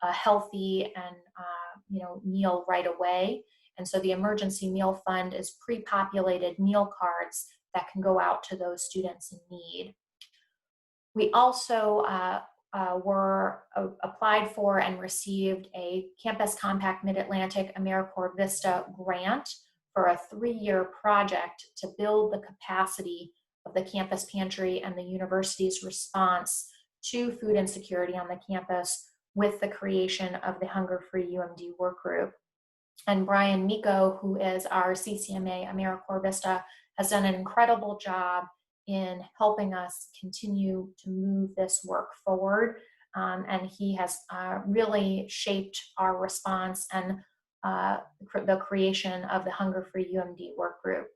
a healthy and meal right away. And so the Emergency Meal Fund is pre-populated meal cards that can go out to those students in need. We also were applied for and received a Campus Compact Mid-Atlantic AmeriCorps Vista grant for a 3-year project to build the capacity of the campus pantry and the university's response to food insecurity on the campus with the creation of the Hunger-Free UMD work group. And Brian Miko, who is our CCMA AmeriCorps Vista, has done an incredible job in helping us continue to move this work forward. And he has really shaped our response and the creation of the Hunger-Free UMD work group.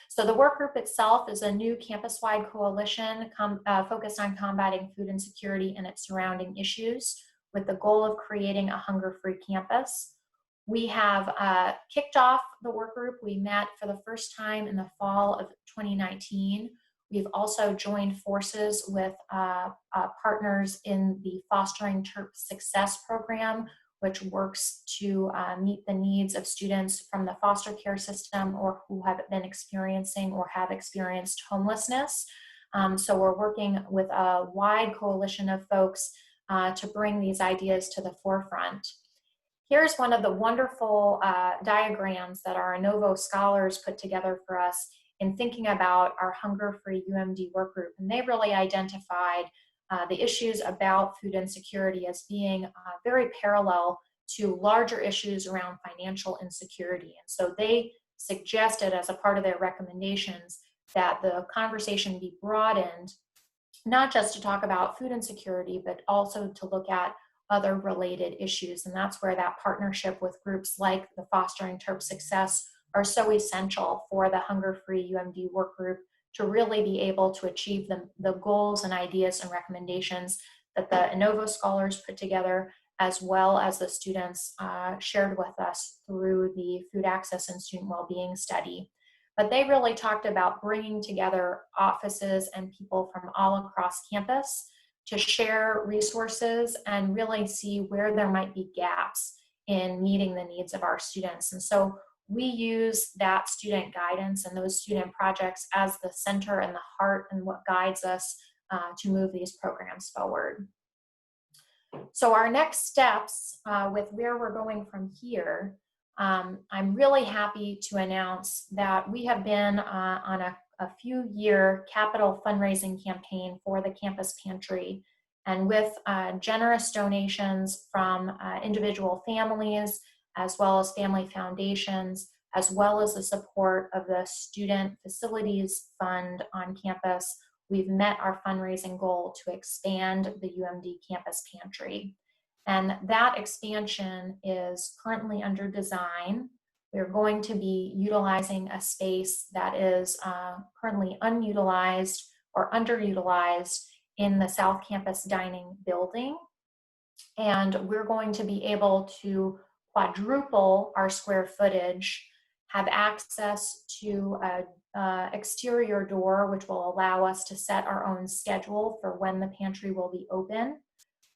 So the work group itself is a new campus-wide coalition focused on combating food insecurity and its surrounding issues with the goal of creating a hunger-free campus. We have kicked off the work group. We met for the first time in the fall of 2019. We've also joined forces with partners in the Fostering Turk Success program, which works to meet the needs of students from the foster care system or who have been experiencing or have experienced homelessness. So we're working with a wide coalition of folks to bring these ideas to the forefront. Here's one of the wonderful diagrams that our Innovo scholars put together for us in thinking about our hunger-free UMD work group. And they really identified the issues about food insecurity as being very parallel to larger issues around financial insecurity. And so they suggested as a part of their recommendations that the conversation be broadened, not just to talk about food insecurity, but also to look at other related issues. And that's where that partnership with groups like the Fostering Terp Success are so essential for the Hunger-Free UMD work group to really be able to achieve the goals and ideas and recommendations that the Innovo scholars put together, as well as the students shared with us through the Food Access and Student Wellbeing study. But they really talked about bringing together offices and people from all across campus to share resources and really see where there might be gaps in meeting the needs of our students. And so we use that student guidance and those student projects as the center and the heart and what guides us to move these programs forward. So our next steps with where we're going from here, I'm really happy to announce that we have been on a few-year capital fundraising campaign for the Campus Pantry, and with generous donations from individual families, as well as family foundations, as well as the support of the Student Facilities Fund on campus, we've met our fundraising goal to expand the UMD Campus Pantry. And that expansion is currently under design. We're going to be utilizing a space that is currently unutilized or underutilized in the South Campus dining building. And we're going to be able to quadruple our square footage, have access to an exterior door, which will allow us to set our own schedule for when the pantry will be open.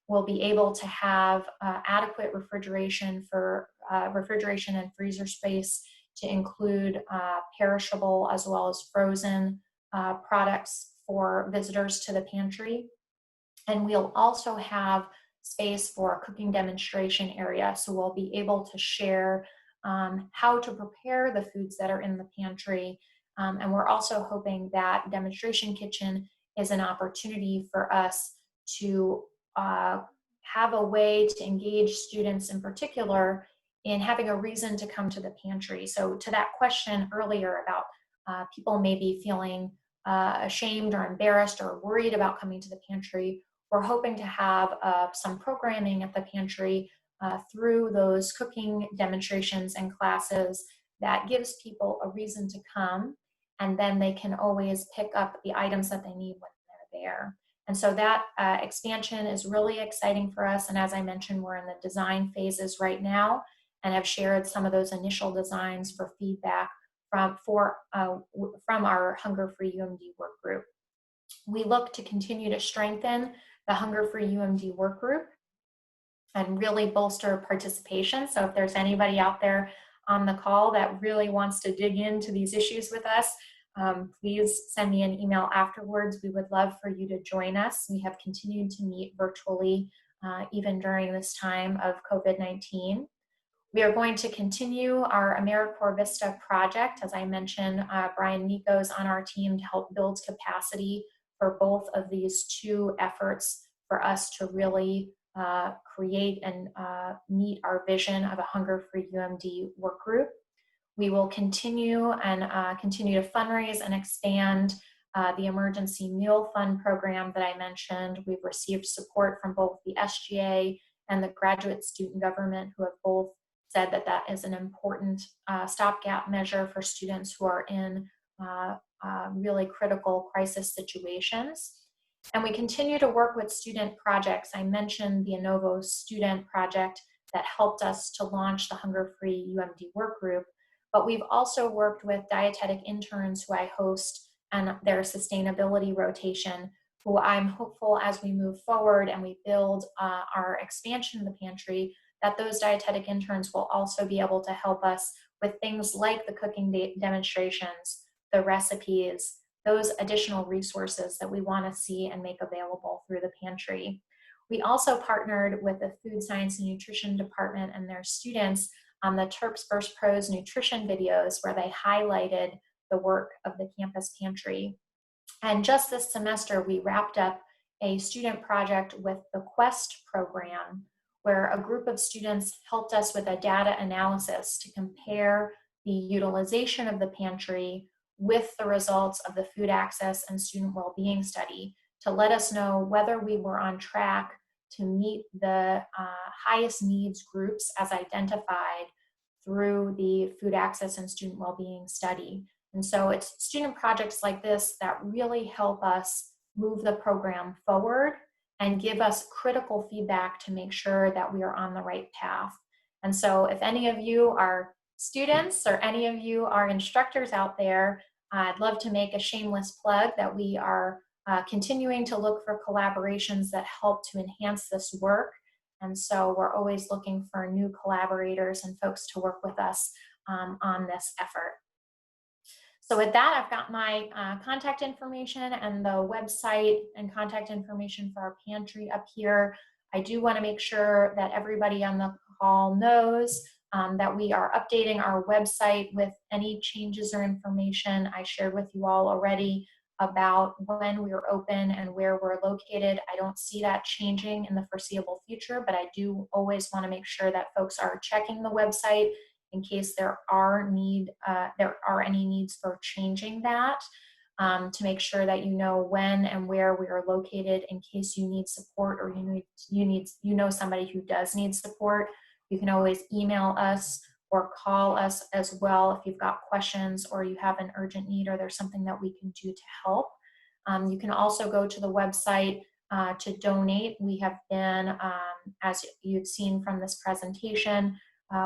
We'll be able to have adequate refrigeration for refrigeration and freezer space to include perishable as well as frozen products for visitors to the pantry. And we'll also have space for a cooking demonstration area. So we'll be able to share how to prepare the foods that are in the pantry. And we're also hoping that demonstration kitchen is an opportunity for us to have a way to engage students in particular in having a reason to come to the pantry. So to that question earlier about people maybe feeling ashamed or embarrassed or worried about coming to the pantry, we're hoping to have some programming at the pantry through those cooking demonstrations and classes that gives people a reason to come, and then they can always pick up the items that they need when they're there. And so that expansion is really exciting for us. And as I mentioned, we're in the design phases right now and have shared some of those initial designs for feedback from our Hunger-Free UMD work group. We look to continue to strengthen the Hunger-Free UMD work group and really bolster participation. So if there's anybody out there on the call that really wants to dig into these issues with us, please send me an email afterwards. We would love for you to join us. We have continued to meet virtually even during this time of COVID-19. We are going to continue our AmeriCorps Vista project. As I mentioned, Brian Nico's on our team to help build capacity for both of these two efforts for us to really create and meet our vision of a hunger-free UMD work group. We will continue to fundraise and expand the Emergency Meal Fund program that I mentioned. We've received support from both the SGA and the Graduate Student Government, who have both said that that is an important stopgap measure for students who are in really critical crisis situations. And we continue to work with student projects. I mentioned the Innovo student project that helped us to launch the Hunger-Free UMD work group, but we've also worked with dietetic interns who I host and their sustainability rotation, who I'm hopeful as we move forward and we build our expansion of the pantry, that those dietetic interns will also be able to help us with things like the cooking demonstrations, the recipes, those additional resources that we want to see and make available through the pantry. We also partnered with the Food Science and Nutrition Department and their students on the Terps vs. Pros nutrition videos, where they highlighted the work of the campus pantry. And just this semester, we wrapped up a student project with the Quest program, where a group of students helped us with a data analysis to compare the utilization of the pantry with the results of the food access and student well-being study to let us know whether we were on track to meet the highest needs groups as identified through the food access and student well-being study. And so it's student projects like this that really help us move the program forward and give us critical feedback to make sure that we are on the right path. And so if any of you are students or any of you are instructors out there, I'd love to make a shameless plug that we are continuing to look for collaborations that help to enhance this work. And so we're always looking for new collaborators and folks to work with us on this effort. So with that, I've got my contact information and the website and contact information for our pantry up here. I do want to make sure that everybody on the call knows that we are updating our website with any changes or information I shared with you all already about when we're open and where we're located. I don't see that changing in the foreseeable future, but I do always want to make sure that folks are checking the website in case there are any needs for changing that, to make sure that you know when and where we are located in case you need support or you know somebody who does need support. You can always email us or call us as well if you've got questions or you have an urgent need or there's something that we can do to help. You can also go to the website to donate. We have been, as you've seen from this presentation,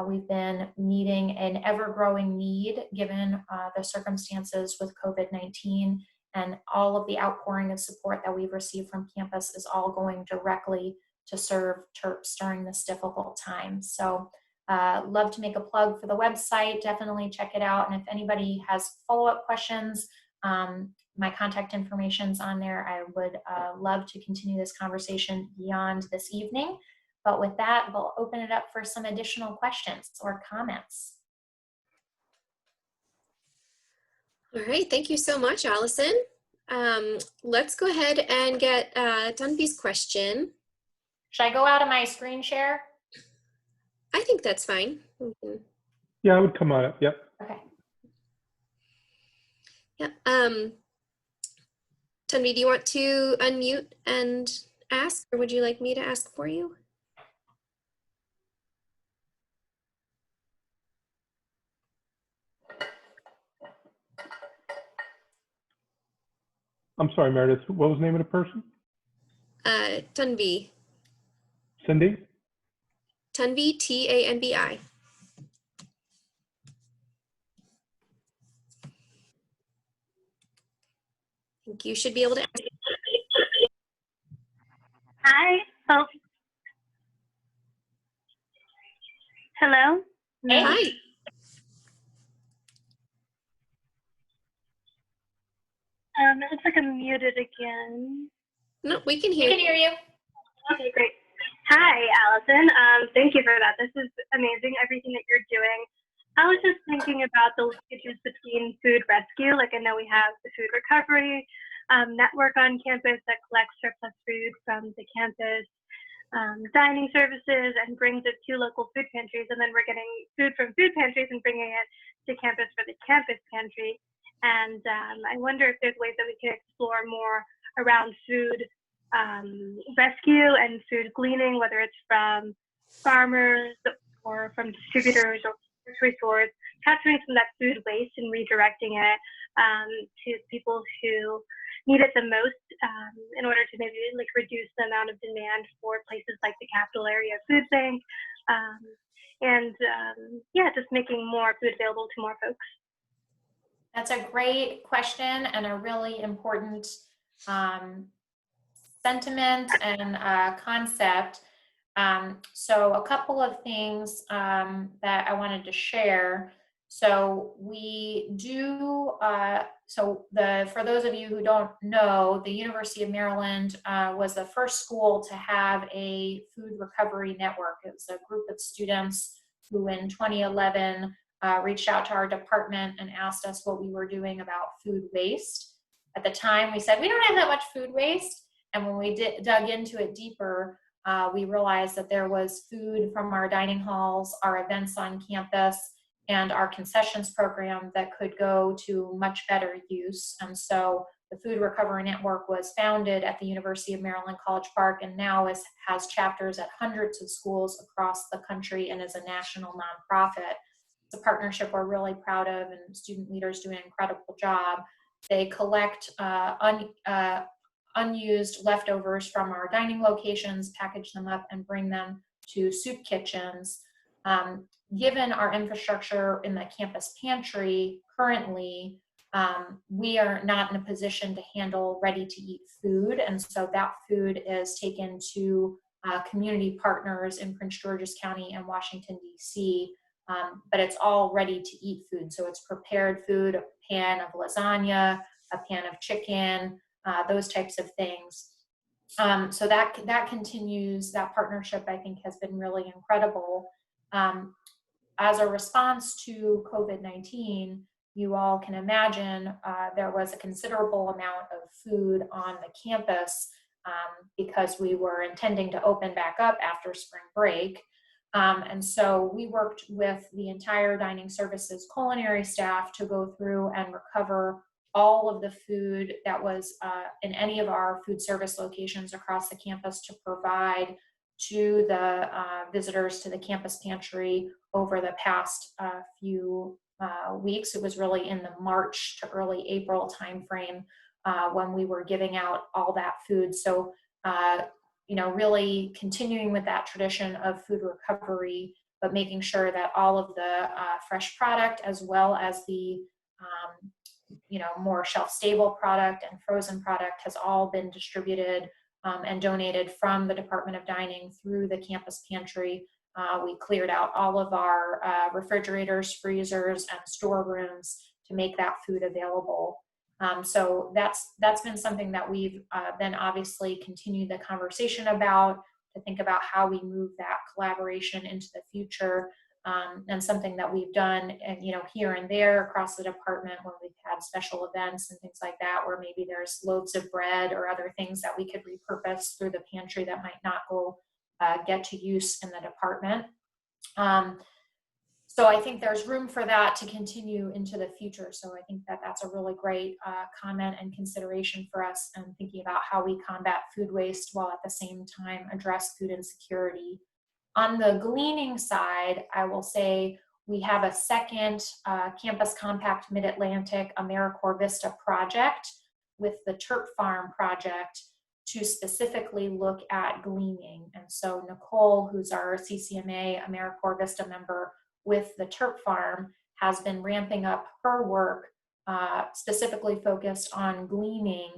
we've been meeting an ever-growing need given the circumstances with COVID-19, and all of the outpouring of support that we've received from campus is all going directly to serve Terps during this difficult time. So love to make a plug for the website. Definitely check it out. And if anybody has follow-up questions, my contact information's on there. I would love to continue this conversation beyond this evening. But with that, we'll open it up for some additional questions or comments. All right, thank you so much, Allison. Let's go ahead and get Dunby's question. Should I go out of my screen share? I think that's fine. Yeah, I would come on up. Yep. Okay. Yeah. Dunby, do you want to unmute and ask, or would you like me to ask for you? I'm sorry, Meredith. What was the name of the person? Dunby. Cindy? Tunbi, Tanbi. I think you should be able to ask. Hi. Oh. Hello. Hey. Hi. It looks like I'm muted again. No, we can We hear can hear you. Okay, great. Hi, Allison. Thank you for that. This is amazing, everything that you're doing. I was just thinking about the linkages between food rescue. Like I know we have the food recovery network on campus that collects surplus food from the campus dining services and brings it to local food pantries. And then we're getting food from food pantries and bringing it to campus for the campus pantry. And I wonder if there's ways that we can explore more around food rescue and food gleaning, whether it's from farmers or from distributors or grocery stores, capturing some of that food waste and redirecting it to people who need it the most in order to maybe like reduce the amount of demand for places like the Capital Area Food Bank. Yeah, just making more food available to more folks. That's a great question and a really important sentiment and concept. So a couple of things that I wanted to share. So we do, for those of you who don't know, the University of Maryland was the first school to have a food recovery network. It was a group of students who in 2011 reached out to our department and asked us what we were doing about food waste. At the time, we said, we don't have that much food waste. And when we dug into it deeper, we realized that there was food from our dining halls, our events on campus, and our concessions program that could go to much better use. And so the Food Recovery Network was founded at the University of Maryland College Park and now has chapters at hundreds of schools across the country and is a national nonprofit. It's a partnership we're really proud of, and student leaders do an incredible job. They collect unused leftovers from our dining locations, package them up, and bring them to soup kitchens. Given our infrastructure in the campus pantry currently, we are not in a position to handle ready-to-eat food, and so that food is taken to community partners in Prince George's County and Washington, D.C., but it's all ready-to-eat food. So it's prepared food, a pan of lasagna, a pan of chicken, those types of things. So that continues. That partnership, I think, has been really incredible. As a response to COVID-19, you all can imagine there was a considerable amount of food on the campus because we were intending to open back up after spring break. And so we worked with the entire dining services culinary staff to go through and recover all of the food that was in any of our food service locations across the campus to provide to the visitors to the campus pantry over the past few weeks. It was really in the March to early April timeframe when we were giving out all that food. So, really continuing with that tradition of food recovery, but making sure that all of the fresh product as well as the more shelf-stable product and frozen product has all been distributed and donated from the Department of Dining through the campus pantry. We cleared out all of our refrigerators, freezers, and storerooms to make that food available. So that's been something that we've then obviously continued the conversation about, to think about how we move that collaboration into the future. And something that we've done, here and there across the department when we've had special events and things like that, where maybe there's loaves of bread or other things that we could repurpose through the pantry that might not go get to use in the department. So I think there's room for that to continue into the future. So I think that that's a really great comment and consideration for us, and thinking about how we combat food waste while at the same time address food insecurity. On the gleaning side, I will say we have a second Campus Compact Mid-Atlantic AmeriCorps Vista project with the Turk Farm project to specifically look at gleaning. And so Nicole, who's our CCMA AmeriCorps Vista member with the Turk Farm, has been ramping up her work specifically focused on gleaning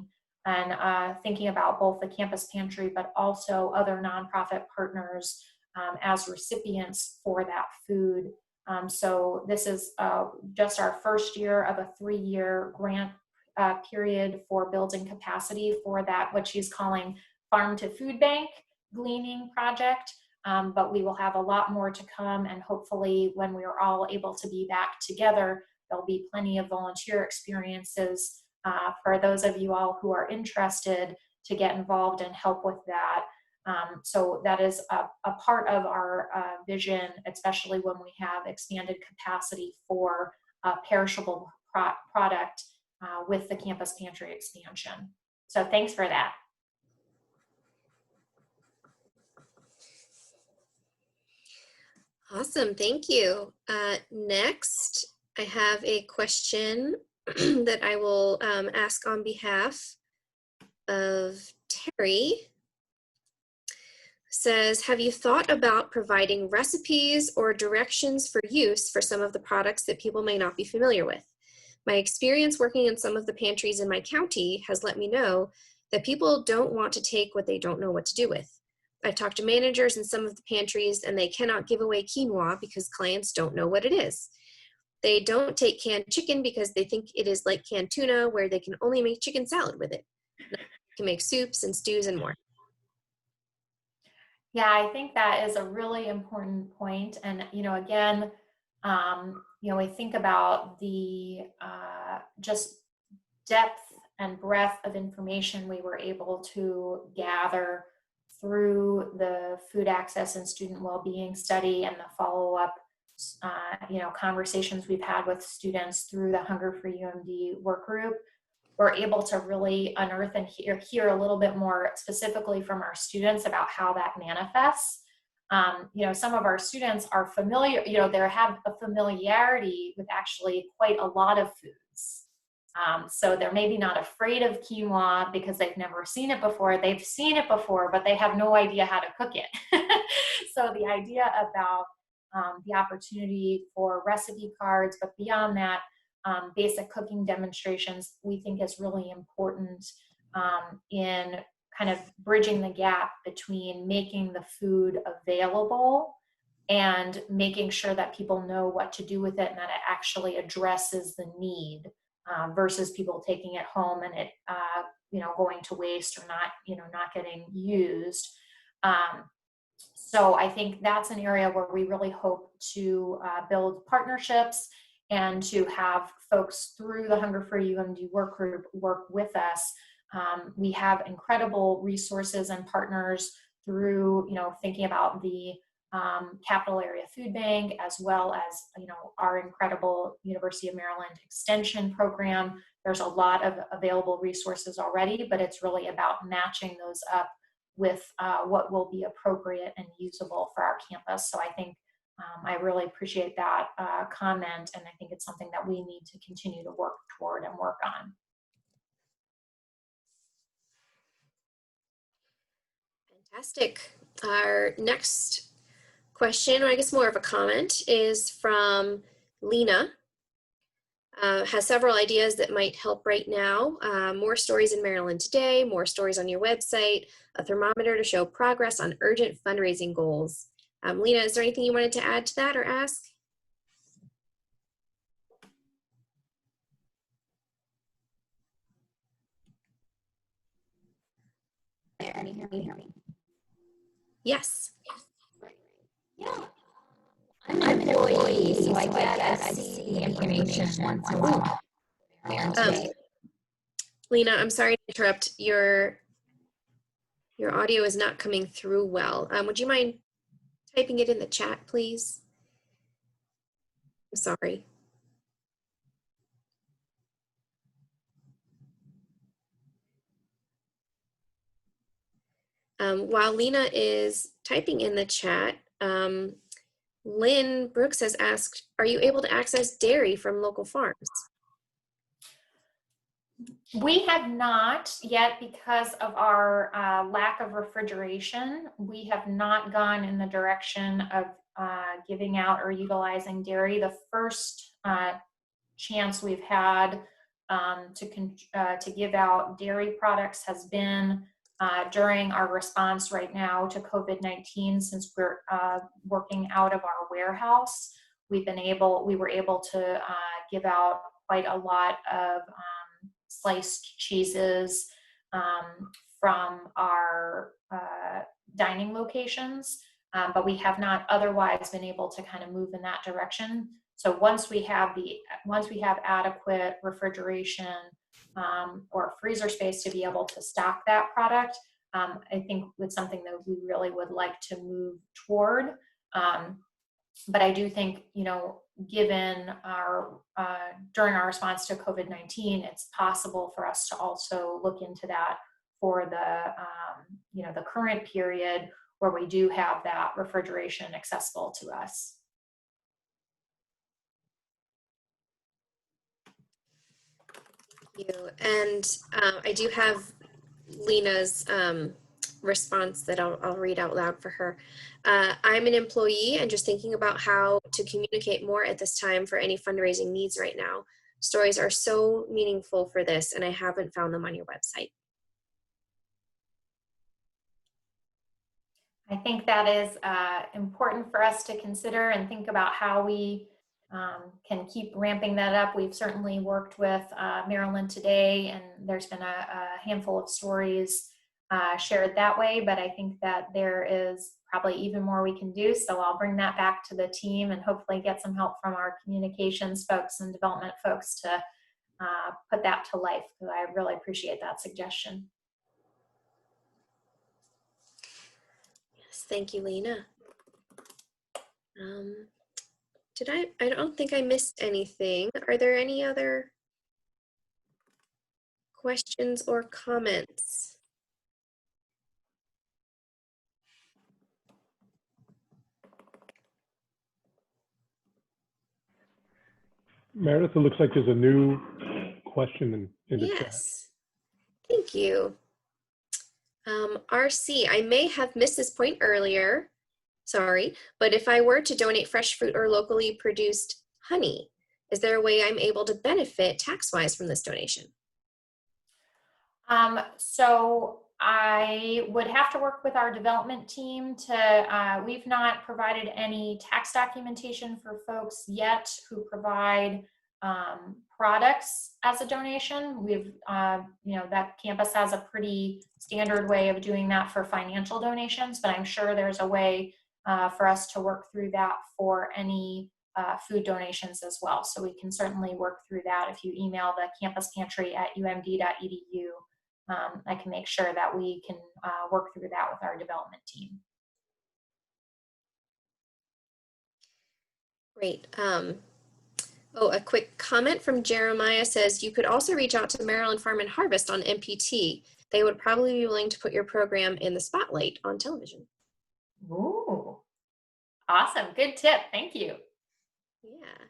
and thinking about both the campus pantry, but also other nonprofit partners as recipients for that food. So this is just our first year of a 3-year grant period for building capacity for that, what she's calling Farm to Food Bank gleaning project. But we will have a lot more to come, and hopefully when we are all able to be back together, there'll be plenty of volunteer experiences for those of you all who are interested to get involved and help with that. So that is a part of our vision, especially when we have expanded capacity for perishable product with the campus pantry expansion. So thanks for that. Awesome, thank you. Next, I have a question that I will ask on behalf of Terry. Says, have you thought about providing recipes or directions for use for some of the products that people may not be familiar with? My experience working in some of the pantries in my county has let me know that people don't want to take what they don't know what to do with. I talked to managers in some of the pantries, and they cannot give away quinoa because clients don't know what it is. They don't take canned chicken because they think it is like canned tuna, where they can only make chicken salad with it. They can make soups and stews and more. Yeah, I think that is a really important point. And, again, we think about the just depth and breadth of information we were able to gather through the food access and student well-being study and the follow-up conversations we've had with students through the Hunger for UMD work group. We're able to really unearth and hear a little bit more specifically from our students about how that manifests. Some of our students are familiar, they have a familiarity with actually quite a lot of foods. So they're maybe not afraid of quinoa because they've never seen it before. They've seen it before, but they have no idea how to cook it. So the idea about the opportunity for recipe cards, but beyond that, basic cooking demonstrations, we think is really important in kind of bridging the gap between making the food available and making sure that people know what to do with it and that it actually addresses the need versus people taking it home and it going to waste or not getting used. So I think that's an area where we really hope to build partnerships and to have folks through the Hunger for UMD work group work with us. We have incredible resources and partners through, thinking about the Capital Area Food Bank, as well as, our incredible University of Maryland Extension program. There's a lot of available resources already, but it's really about matching those up with what will be appropriate and usable for our campus. So I think I really appreciate that comment, and I think it's something that we need to continue to work toward and work on. Fantastic. Our next question, or I guess more of a comment, is from Lena. Has several ideas that might help right now. More stories in Maryland today, more stories on your website, a thermometer to show progress on urgent fundraising goals. Lena, is there anything you wanted to add to that or ask? Can you hear me? Yes. Yeah. I'm an employee, so I get I see the information once in a while. Lena, I'm sorry to interrupt. Your audio is not coming through well. Would you mind typing it in the chat, please? I'm sorry. While Lena is typing in the chat, Lynn Brooks has asked, are you able to access dairy from local farms? We have not yet because of our lack of refrigeration. We have not gone in the direction of giving out or utilizing dairy. The first chance we've had to give out dairy products has been during our response right now to COVID-19. Since we're working out of our warehouse, we were able to give out quite a lot of sliced cheeses from our dining locations, but we have not otherwise been able to kind of move in that direction. So once we have adequate refrigeration or freezer space to be able to stock that product, I think it's something that we really would like to move toward. But I do think, given our during our response to COVID-19, it's possible for us to also look into that for the the current period where we do have that refrigeration accessible to us. Thank you. And I do have Lena's response that I'll read out loud for her. I'm an employee and just thinking about how to communicate more at this time for any fundraising needs right now. Stories are so meaningful for this, and I haven't found them on your website. I think that is important for us to consider and think about how we can keep ramping that up. We've certainly worked with Maryland Today, and there's been a handful of stories shared that way, but I think that there is probably even more we can do. So I'll bring that back to the team and hopefully get some help from our communications folks and development folks to put that to life, because I really appreciate that suggestion. Yes, thank you, Lena. I don't think I missed anything. Are there any other questions or comments? Meredith, it looks like there's a new question in the chat. Yes, thank you. RC, I may have missed this point earlier, sorry, but if I were to donate fresh fruit or locally produced honey, is there a way I'm able to benefit tax-wise from this donation? So I would have to work with our development team to, we've not provided any tax documentation for folks yet who provide products as a donation. We've, that campus has a pretty standard way of doing that for financial donations, but I'm sure there's a way for us to work through that for any food donations as well. So we can certainly work through that. If you email the campus pantry at umd.edu, I can make sure that we can work through that with our development team. Great. Oh, a quick comment from Jeremiah says, you could also reach out to Maryland Farm and Harvest on MPT. They would probably be willing to put your program in the spotlight on television. Ooh, awesome. Good tip. Thank you. Yeah.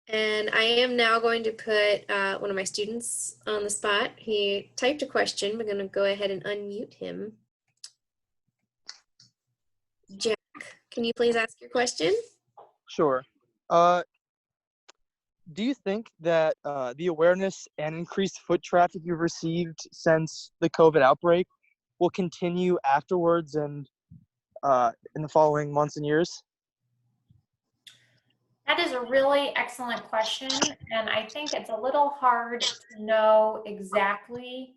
And I am now going to put one of my students on the spot. He typed a question. We're going to go ahead and unmute him. Jack, can you please ask your question? Sure. Do you think that the awareness and increased foot traffic you've received since the COVID outbreak will continue afterwards and in the following months and years? That is a really excellent question, and I think it's a little hard to know exactly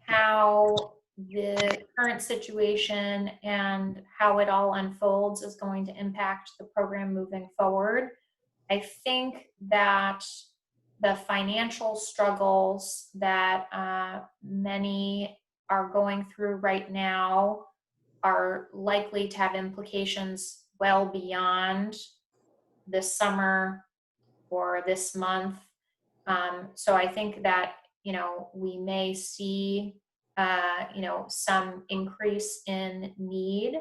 how the current situation and how it all unfolds is going to impact the program moving forward. I think that the financial struggles that many are going through right now are likely to have implications well beyond this summer or this month. So I think that, we may see, some increase in need.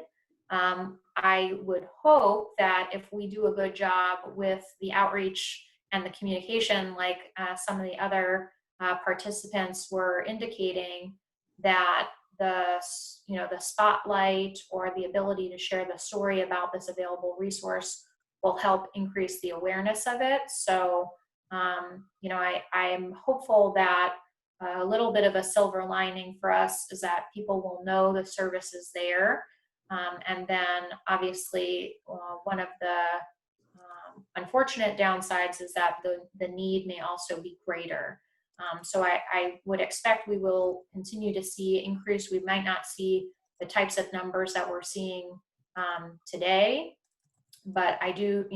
I would hope that if we do a good job with the outreach and the communication, like some of the other participants were indicating, that the spotlight or the ability to share the story about this available resource will help increase the awareness of it. So, I'm hopeful that a little bit of a silver lining for us is that people will know the service is there. And then obviously one of the unfortunate downsides is that the need may also be greater. So I would expect we will continue to see increase. We might not see the types of numbers that we're seeing today, but I do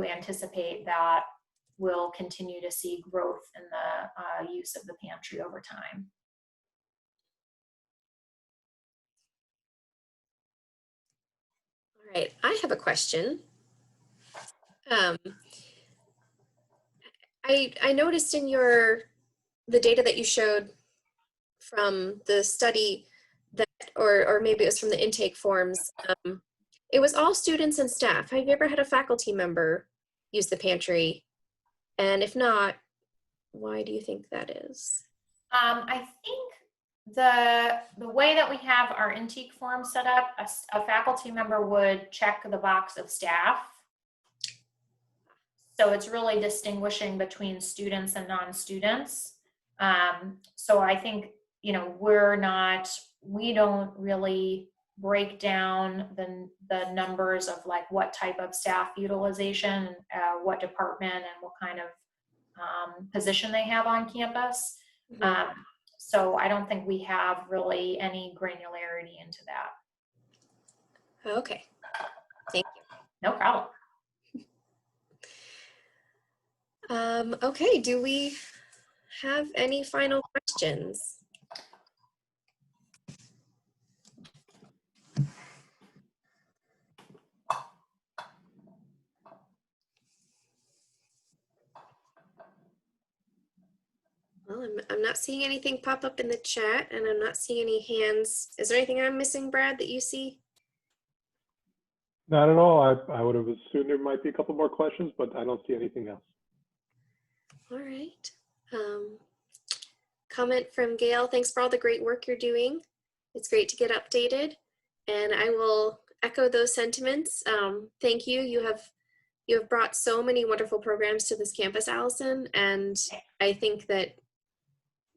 anticipate that we'll continue to see growth in the use of the pantry over time. All right, I have a question. I noticed in the data that you showed from the study that, or maybe it was from the intake forms, it was all students and staff. Have you ever had a faculty member use the pantry? And if not, why do you think that is? I think the way that we have our intake form set up, a faculty member would check the box of staff. So it's really distinguishing between students and non-students. So I think, we don't really break down the numbers of like what type of staff utilization, what department, and what kind of position they have on campus. Mhm. So I don't think we have really any granularity into that. Okay, thank you. No problem. Okay, do we have any final questions? Well, I'm not seeing anything pop up in the chat, and I'm not seeing any hands. Is there anything I'm missing, Brad, that you see? Not at all. I would have assumed there might be a couple more questions, but I don't see anything else. All right. Comment from Gail. Thanks for all the great work you're doing. It's great to get updated, and I will echo those sentiments. Thank you. You have brought so many wonderful programs to this campus, Allison, and I think that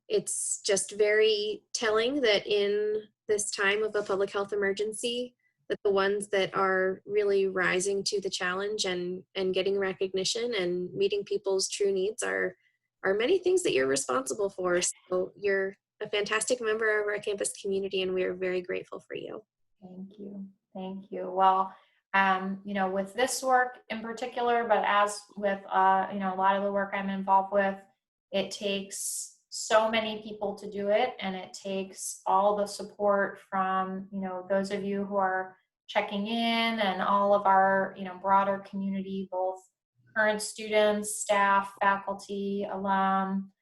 it's just very telling that in this time of a public health emergency, that the ones that are really rising to the challenge and getting recognition and meeting people's true needs are many things that you're responsible for. So you're a fantastic member of our campus community, and we are very grateful for you. Thank you. Thank you. Well, you know, with this work in particular, but as with, you know, a lot of the work I'm involved with, it takes so many people to do it, and it takes all the support from, you know, those of you who are checking in and all of our, you know, broader community, both current students, staff, faculty, alum,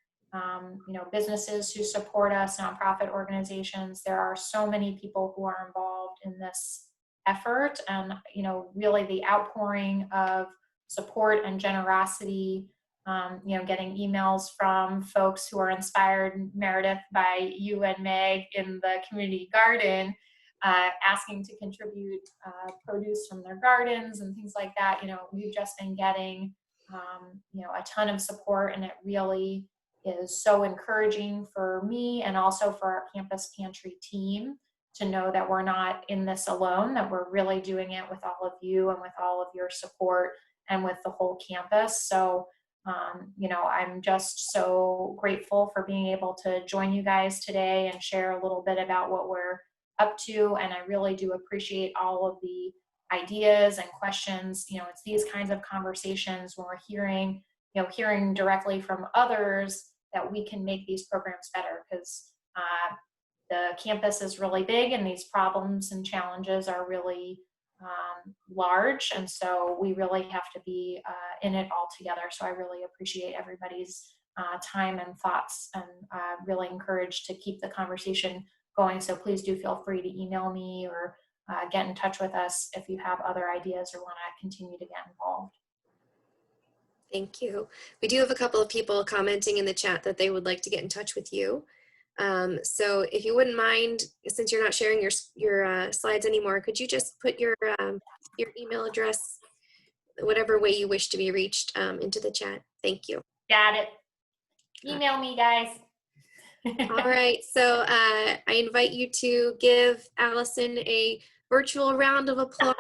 you know, businesses who support us, nonprofit organizations. There are so many people who are involved in this effort, and, you know, really the outpouring of support and generosity, you know, getting emails from folks who are inspired, Meredith, by you and Meg in the community garden, asking to contribute produce from their gardens and things like that. You know, we've just been getting, you know, a ton of support, and it really is so encouraging for me and also for our campus pantry team to know that we're not in this alone, that we're really doing it with all of you and with all of your support and with the whole campus. So, you know, I'm just so grateful for being able to join you guys today and share a little bit about what we're up to. And I really do appreciate all of the ideas and questions. You know, it's these kinds of conversations when we're hearing, you know, hearing directly from others that we can make these programs better, because the campus is really big and these problems and challenges are really large, and so we really have to be in it all together. So I really appreciate everybody's time and thoughts, and really encouraged to keep the conversation going. So please do feel free to email me or get in touch with us if you have other ideas or want to continue to get involved. Thank you. We do have a couple of people commenting in the chat that they would like to get in touch with you. So if you wouldn't mind, since you're not sharing your slides anymore, could you just put your email address, whatever way you wish to be reached, into the chat? Thank you. Got it. Email me, guys. All right. So I invite you to give Allison a virtual round of applause.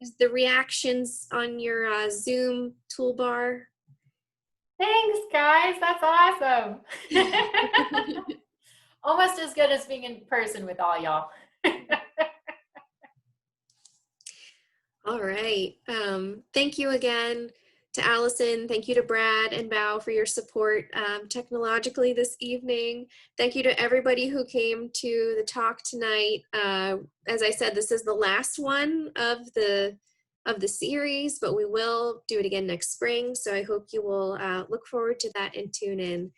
Use the reactions on your Zoom toolbar. Thanks, guys. That's awesome. Almost as good as being in person with all y'all. All right. Thank you again to Allison. Thank you to Brad and Bao for your support technologically this evening. Thank you to everybody who came to the talk tonight. As I said, this is the last one of the series, but we will do it again next spring. So I hope you will look forward to that and tune in.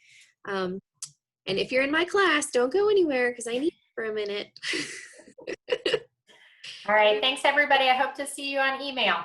And if you're in my class, don't go anywhere because I need you for a minute. All right. Thanks, everybody. I hope to see you on email.